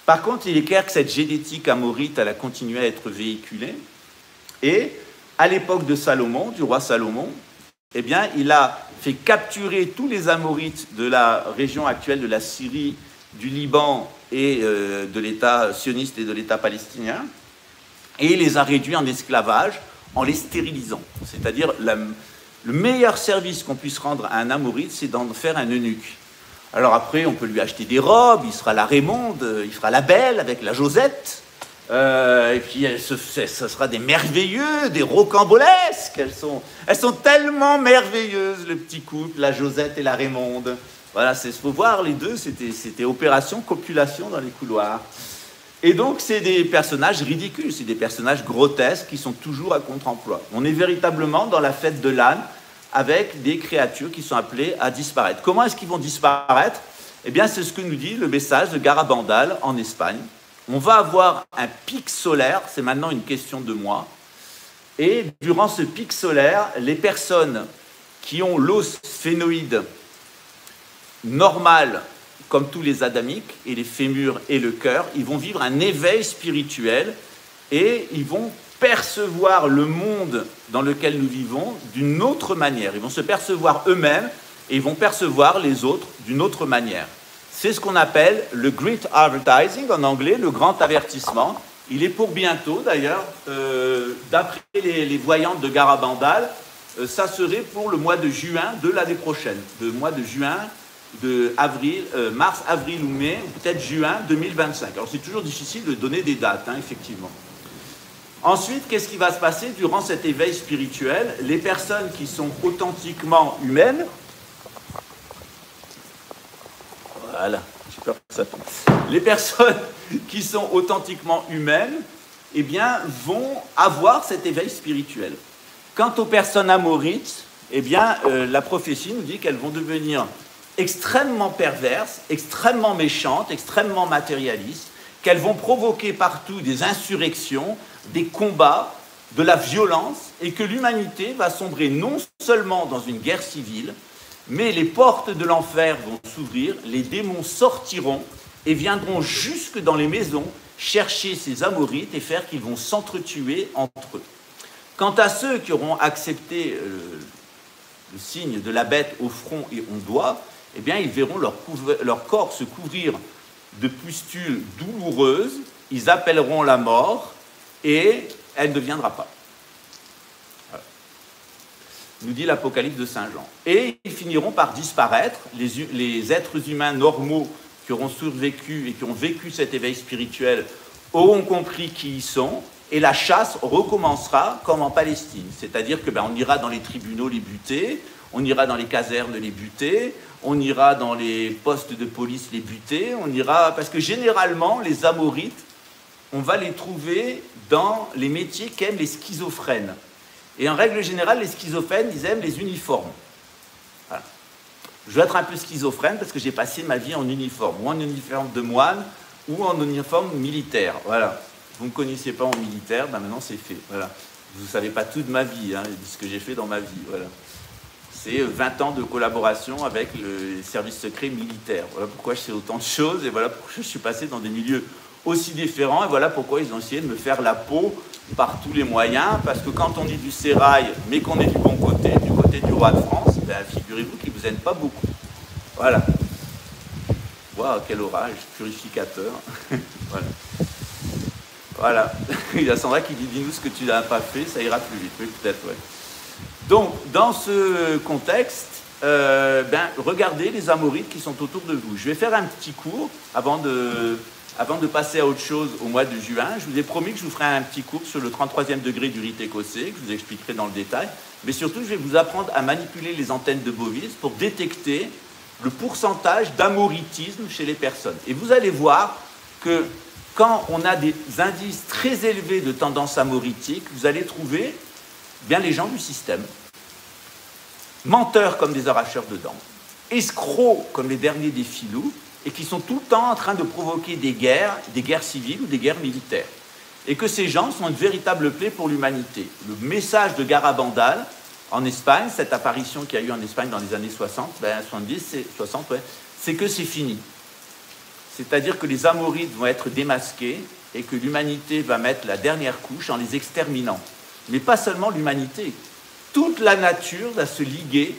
Par contre, il est clair que cette génétique amorite, elle a continué à être véhiculée. Et à l'époque de Salomon, du roi Salomon, eh bien, il a fait capturer tous les Amorites de la région actuelle de la Syrie, du Liban et de l'État sioniste et de l'État palestinien, et il les a réduits en esclavage en les stérilisant. C'est-à-dire, le meilleur service qu'on puisse rendre à un Amorite, c'est d'en faire un eunuque. Alors après, on peut lui acheter des robes, il sera la Raymonde, il fera la belle avec la Josette, et puis ce sera des merveilleux, des rocambolesques. Elles sont tellement merveilleuses, le petit couple, la Josette et la Raymonde. Voilà, il faut voir les deux, c'était opération copulation dans les couloirs. Et donc, c'est des personnages ridicules, c'est des personnages grotesques qui sont toujours à contre-emploi. On est véritablement dans la fête de l'âne avec des créatures qui sont appelées à disparaître. Comment est-ce qu'ils vont disparaître? Eh bien, c'est ce que nous dit le message de Garabandal en Espagne. On va avoir un pic solaire, c'est maintenant une question de mois, et durant ce pic solaire, les personnes qui ont l'os sphénoïde normal, comme tous les adamiques, et les fémurs et le cœur, ils vont vivre un éveil spirituel et ils vont percevoir le monde dans lequel nous vivons d'une autre manière. Ils vont se percevoir eux-mêmes et ils vont percevoir les autres d'une autre manière. C'est ce qu'on appelle le Great Advertising, en anglais, le grand avertissement. Il est pour bientôt, d'ailleurs, d'après les voyantes de Garabandal, ça serait pour le mois de juin de l'année prochaine, le mois de juin, de avril, mars, avril ou mai, ou peut-être juin 2025. Alors c'est toujours difficile de donner des dates, hein, effectivement. Ensuite, qu'est-ce qui va se passer durant cet éveil spirituel? Les personnes qui sont authentiquement humaines Voilà, j'ai peur que ça tombe. Les personnes qui sont authentiquement humaines, eh bien, vont avoir cet éveil spirituel. Quant aux personnes amorites, eh bien, la prophétie nous dit qu'elles vont devenir extrêmement perverses, extrêmement méchantes, extrêmement matérialistes, qu'elles vont provoquer partout des insurrections, des combats, de la violence, et que l'humanité va sombrer non seulement dans une guerre civile, mais les portes de l'enfer vont s'ouvrir, les démons sortiront et viendront jusque dans les maisons chercher ces amorites et faire qu'ils vont s'entretuer entre eux. Quant à ceux qui auront accepté le signe de la bête au front et au doigt, eh bien, ils verront leur corps se couvrir de pustules douloureuses, ils appelleront la mort et elle ne viendra pas. Voilà. Nous dit l'Apocalypse de Saint Jean. Et ils finiront par disparaître, les êtres humains normaux qui auront survécu et qui ont vécu cet éveil spirituel auront compris qui ils sont, et la chasse recommencera comme en Palestine. C'est-à-dire que on ira dans les tribunaux les buter, on ira dans les casernes les buter, on ira dans les postes de police les buter, on ira... Parce que généralement, les Amorites, on va les trouver dans les métiers qu'aiment les schizophrènes. Et en règle générale, les schizophrènes, ils aiment les uniformes. Voilà. Je vais être un peu schizophrène parce que j'ai passé ma vie en uniforme, ou en uniforme de moine, ou en uniforme militaire. Voilà. Vous ne me connaissiez pas en militaire, maintenant c'est fait. Voilà. Vous ne savez pas tout de ma vie, de ce que j'ai fait dans ma vie. Voilà. C'est 20 ans de collaboration avec les services secrets militaires. Voilà pourquoi je sais autant de choses, et voilà pourquoi je suis passé dans des milieux aussi différents, et voilà pourquoi ils ont essayé de me faire la peau par tous les moyens, parce que quand on est du sérail, mais qu'on est du bon côté, du côté du roi de France, ben, figurez-vous qu'ils ne vous aident pas beaucoup. Voilà. Waouh, quel orage, purificateur. Voilà. Voilà. Il y a Sandra qui dit, dis-nous ce que tu n'as pas fait, ça ira plus vite. Oui, peut-être, ouais. Donc, dans ce contexte, regardez les Amorites qui sont autour de vous. Je vais faire un petit cours avant de passer à autre chose au mois de juin. Je vous ai promis que je vous ferai un petit cours sur le 33e degré du rite écossais, que je vous expliquerai dans le détail. Mais surtout, je vais vous apprendre à manipuler les antennes de Bovise pour détecter le pourcentage d'amoritisme chez les personnes. Et vous allez voir que quand on a des indices très élevés de tendance amoritique, vous allez trouver bien les gens du système, menteurs comme des arracheurs de dents, escrocs comme les derniers des filous, et qui sont tout le temps en train de provoquer des guerres civiles ou des guerres militaires. Et que ces gens sont une véritable plaie pour l'humanité. Le message de Garabandal, en Espagne, cette apparition qu'il y a eu en Espagne dans les années 60, 60, ouais, c'est que c'est fini. C'est-à-dire que les Amorites vont être démasqués et que l'humanité va mettre la dernière couche en les exterminant. Mais pas seulement l'humanité. Toute la nature va se liguer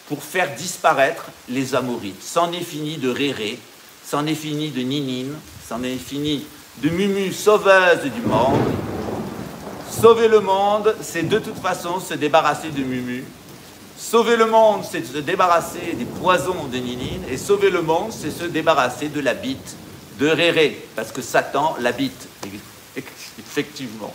pour faire disparaître les Amorites. C'en est fini de Réré, c'en est fini de Ninine, c'en est fini de Mumu, sauveuse du monde. Sauver le monde, c'est de toute façon se débarrasser de Mumu. Sauver le monde, c'est se débarrasser des poisons de Ninine. Et sauver le monde, c'est se débarrasser de la bite de Réré, parce que Satan l'habite, effectivement.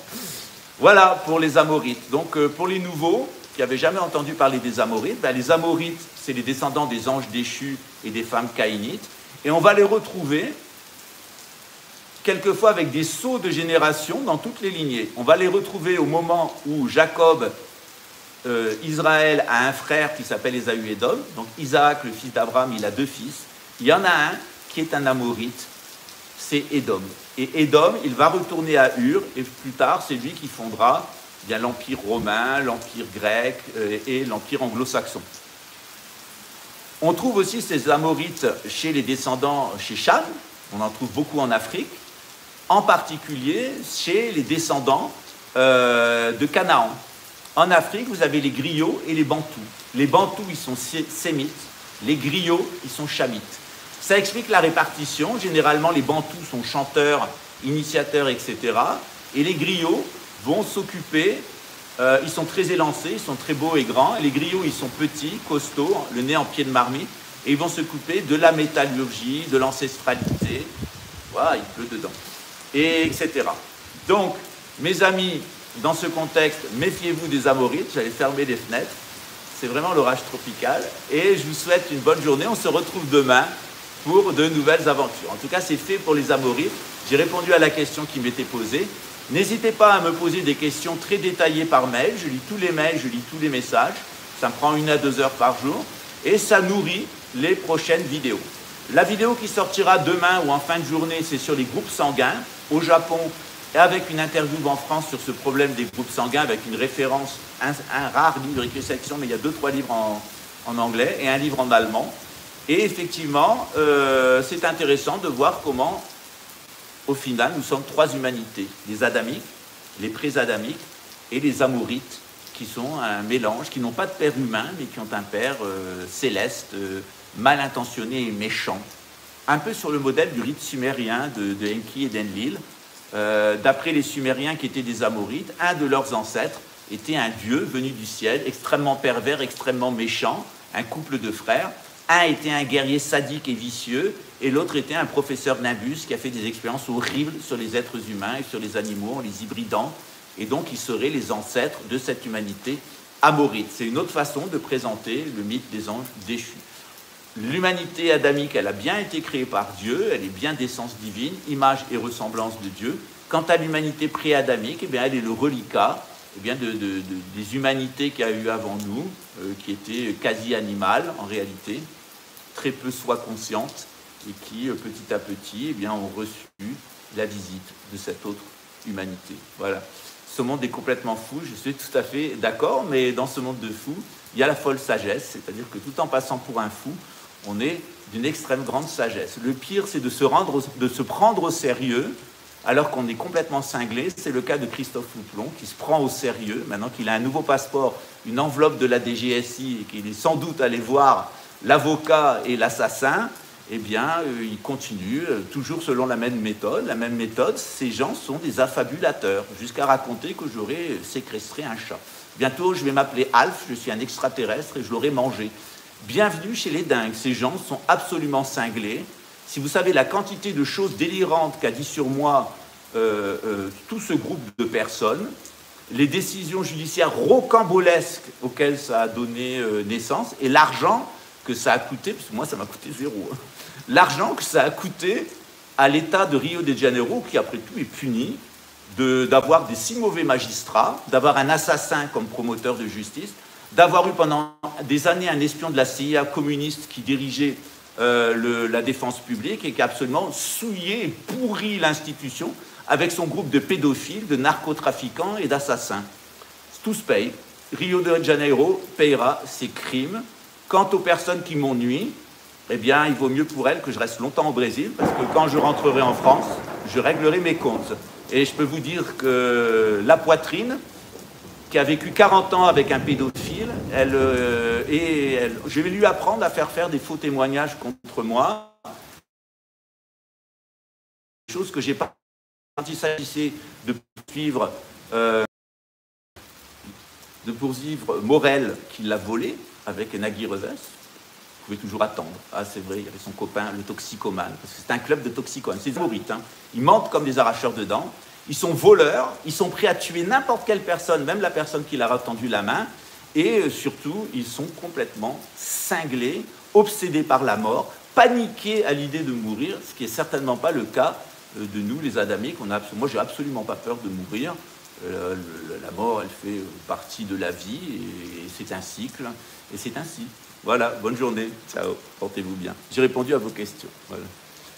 Voilà pour les Amorites. Donc pour les nouveaux qui n'avaient jamais entendu parler des Amorites, les Amorites, c'est les descendants des anges déchus et des femmes caïnites. Et on va les retrouver quelquefois avec des sauts de génération dans toutes les lignées. On va les retrouver au moment où Jacob, Israël, a un frère qui s'appelle Ésaü Édom. Donc Isaac, le fils d'Abraham, il a 2 fils. Il y en a un qui est un Amorite, c'est Édom. Et Édom, il va retourner à Ur, et plus tard, c'est lui qui fondera bien l'Empire romain, l'Empire grec et l'Empire anglo-saxon. On trouve aussi ces Amorites chez les descendants, chez Cham, on en trouve beaucoup en Afrique, en particulier chez les descendants de Canaan. En Afrique, vous avez les griots et les bantous. Les bantous, ils sont sémites, les griots, ils sont chamites. Ça explique la répartition. Généralement, les bantous sont chanteurs, initiateurs, etc. Et les griots vont s'occuper, ils sont très élancés, ils sont très beaux et grands. Et les griots, ils sont petits, costauds, le nez en pied de marmite. Et ils vont s'occuper de la métallurgie, de l'ancestralité. Voilà, il pleut dedans. Et etc. Donc, mes amis, dans ce contexte, méfiez-vous des Amorites. J'allais fermer les fenêtres. C'est vraiment l'orage tropical. Et je vous souhaite une bonne journée. On se retrouve demain pour de nouvelles aventures. En tout cas, c'est fait pour les Amorites. J'ai répondu à la question qui m'était posée. N'hésitez pas à me poser des questions très détaillées par mail. Je lis tous les mails, je lis tous les messages. Ça me prend 1 à 2 heures par jour. Et ça nourrit les prochaines vidéos. La vidéo qui sortira demain ou en fin de journée, c'est sur les groupes sanguins au Japon, et avec une interview en France sur ce problème des groupes sanguins, avec une référence, un rare livre écrit section, mais il y a 2-3 livres en anglais et un livre en allemand. Et effectivement, c'est intéressant de voir comment, au final, nous sommes 3 humanités. Les adamiques, les pré-adamiques et les amorites, qui sont un mélange, qui n'ont pas de père humain, mais qui ont un père céleste, mal intentionné et méchant. Un peu sur le modèle du rite sumérien de Enki et d'Enlil. D'après les Sumériens qui étaient des Amorites, un de leurs ancêtres était un dieu venu du ciel, extrêmement pervers, extrêmement méchant, un couple de frères. Un était un guerrier sadique et vicieux, et l'autre était un professeur Nimbus qui a fait des expériences horribles sur les êtres humains et sur les animaux en les hybridant. Et donc, ils seraient les ancêtres de cette humanité amorite. C'est une autre façon de présenter le mythe des anges déchus. L'humanité adamique, elle a bien été créée par Dieu, elle est bien d'essence divine, image et ressemblance de Dieu. Quant à l'humanité pré-adamique, eh bien, elle est le reliquat des humanités qu'il y a eu avant nous, qui étaient quasi animales en réalité, très peu soi conscientes, et qui, petit à petit, eh bien, ont reçu la visite de cette autre humanité. Voilà. Ce monde est complètement fou, je suis tout à fait d'accord, mais dans ce monde de fous, il y a la folle sagesse, c'est-à-dire que tout en passant pour un fou, on est d'une extrême grande sagesse. Le pire, c'est de se prendre au sérieux, alors qu'on est complètement cinglé. C'est le cas de Christophe Houplon, qui se prend au sérieux, maintenant qu'il a un nouveau passeport, une enveloppe de la DGSI, et qu'il est sans doute allé voir l'avocat et l'assassin. Eh bien, il continue, toujours selon la même méthode. La même méthode, ces gens sont des affabulateurs, jusqu'à raconter que j'aurais séquestré un chat. Bientôt, je vais m'appeler Alf, je suis un extraterrestre et je l'aurai mangé. Bienvenue chez les dingues, ces gens sont absolument cinglés. Si vous savez la quantité de choses délirantes qu'a dit sur moi tout ce groupe de personnes, les décisions judiciaires rocambolesques auxquelles ça a donné naissance, et l'argent que ça a coûté, parce que moi ça m'a coûté 0, l'argent que ça a coûté à l'État de Rio de Janeiro, qui après tout est puni d'avoir des si mauvais magistrats, d'avoir un assassin comme promoteur de justice, d'avoir eu pendant des années un espion de la CIA communiste qui dirigeait la défense publique et qui a absolument souillé et pourri l'institution avec son groupe de pédophiles, de narcotrafiquants et d'assassins. Tous payent. Rio de Janeiro payera ses crimes. Quant aux personnes qui m'ont nui, eh bien, il vaut mieux pour elles que je reste longtemps au Brésil, parce que quand je rentrerai en France, je réglerai mes comptes. Et je peux vous dire que la poitrine, qui a vécu 40 ans avec un pédophile, je vais lui apprendre à faire des faux témoignages contre moi. Chose que j'ai pas. Quand il s'agissait de poursuivre Morel, qui l'a volé avec Nagui Reves, vous pouvez toujours attendre. Ah, c'est vrai, il y avait son copain, le toxicomane, parce que c'est un club de toxicomanes. C'est des Amorites, hein. Ils mentent comme des arracheurs de dents. Ils sont voleurs, ils sont prêts à tuer n'importe quelle personne, même la personne qui leur a tendu la main, et surtout, ils sont complètement cinglés, obsédés par la mort, paniqués à l'idée de mourir, ce qui n'est certainement pas le cas de nous, les adamiques. Moi, j'ai absolument pas peur de mourir. La mort, elle fait partie de la vie, et c'est un cycle, et c'est ainsi. Voilà, bonne journée, ciao, portez-vous bien. J'ai répondu à vos questions. Voilà.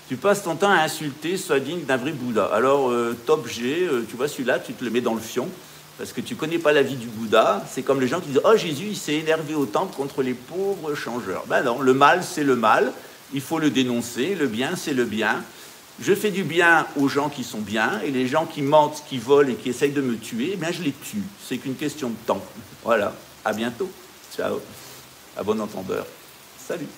Tu passes ton temps à insulter, sois digne d'un vrai Bouddha. Alors, top G, tu vois, celui-là, tu te le mets dans le fion, parce que tu ne connais pas la vie du Bouddha. C'est comme les gens qui disent « Oh, Jésus, il s'est énervé au temple contre les pauvres changeurs. » Ben non, le mal, c'est le mal, il faut le dénoncer, le bien, c'est le bien. Je fais du bien aux gens qui sont bien, et les gens qui mentent, qui volent et qui essayent de me tuer, eh bien, je les tue. C'est qu'une question de temps. Voilà, à bientôt. Ciao. À bon entendeur. Salut.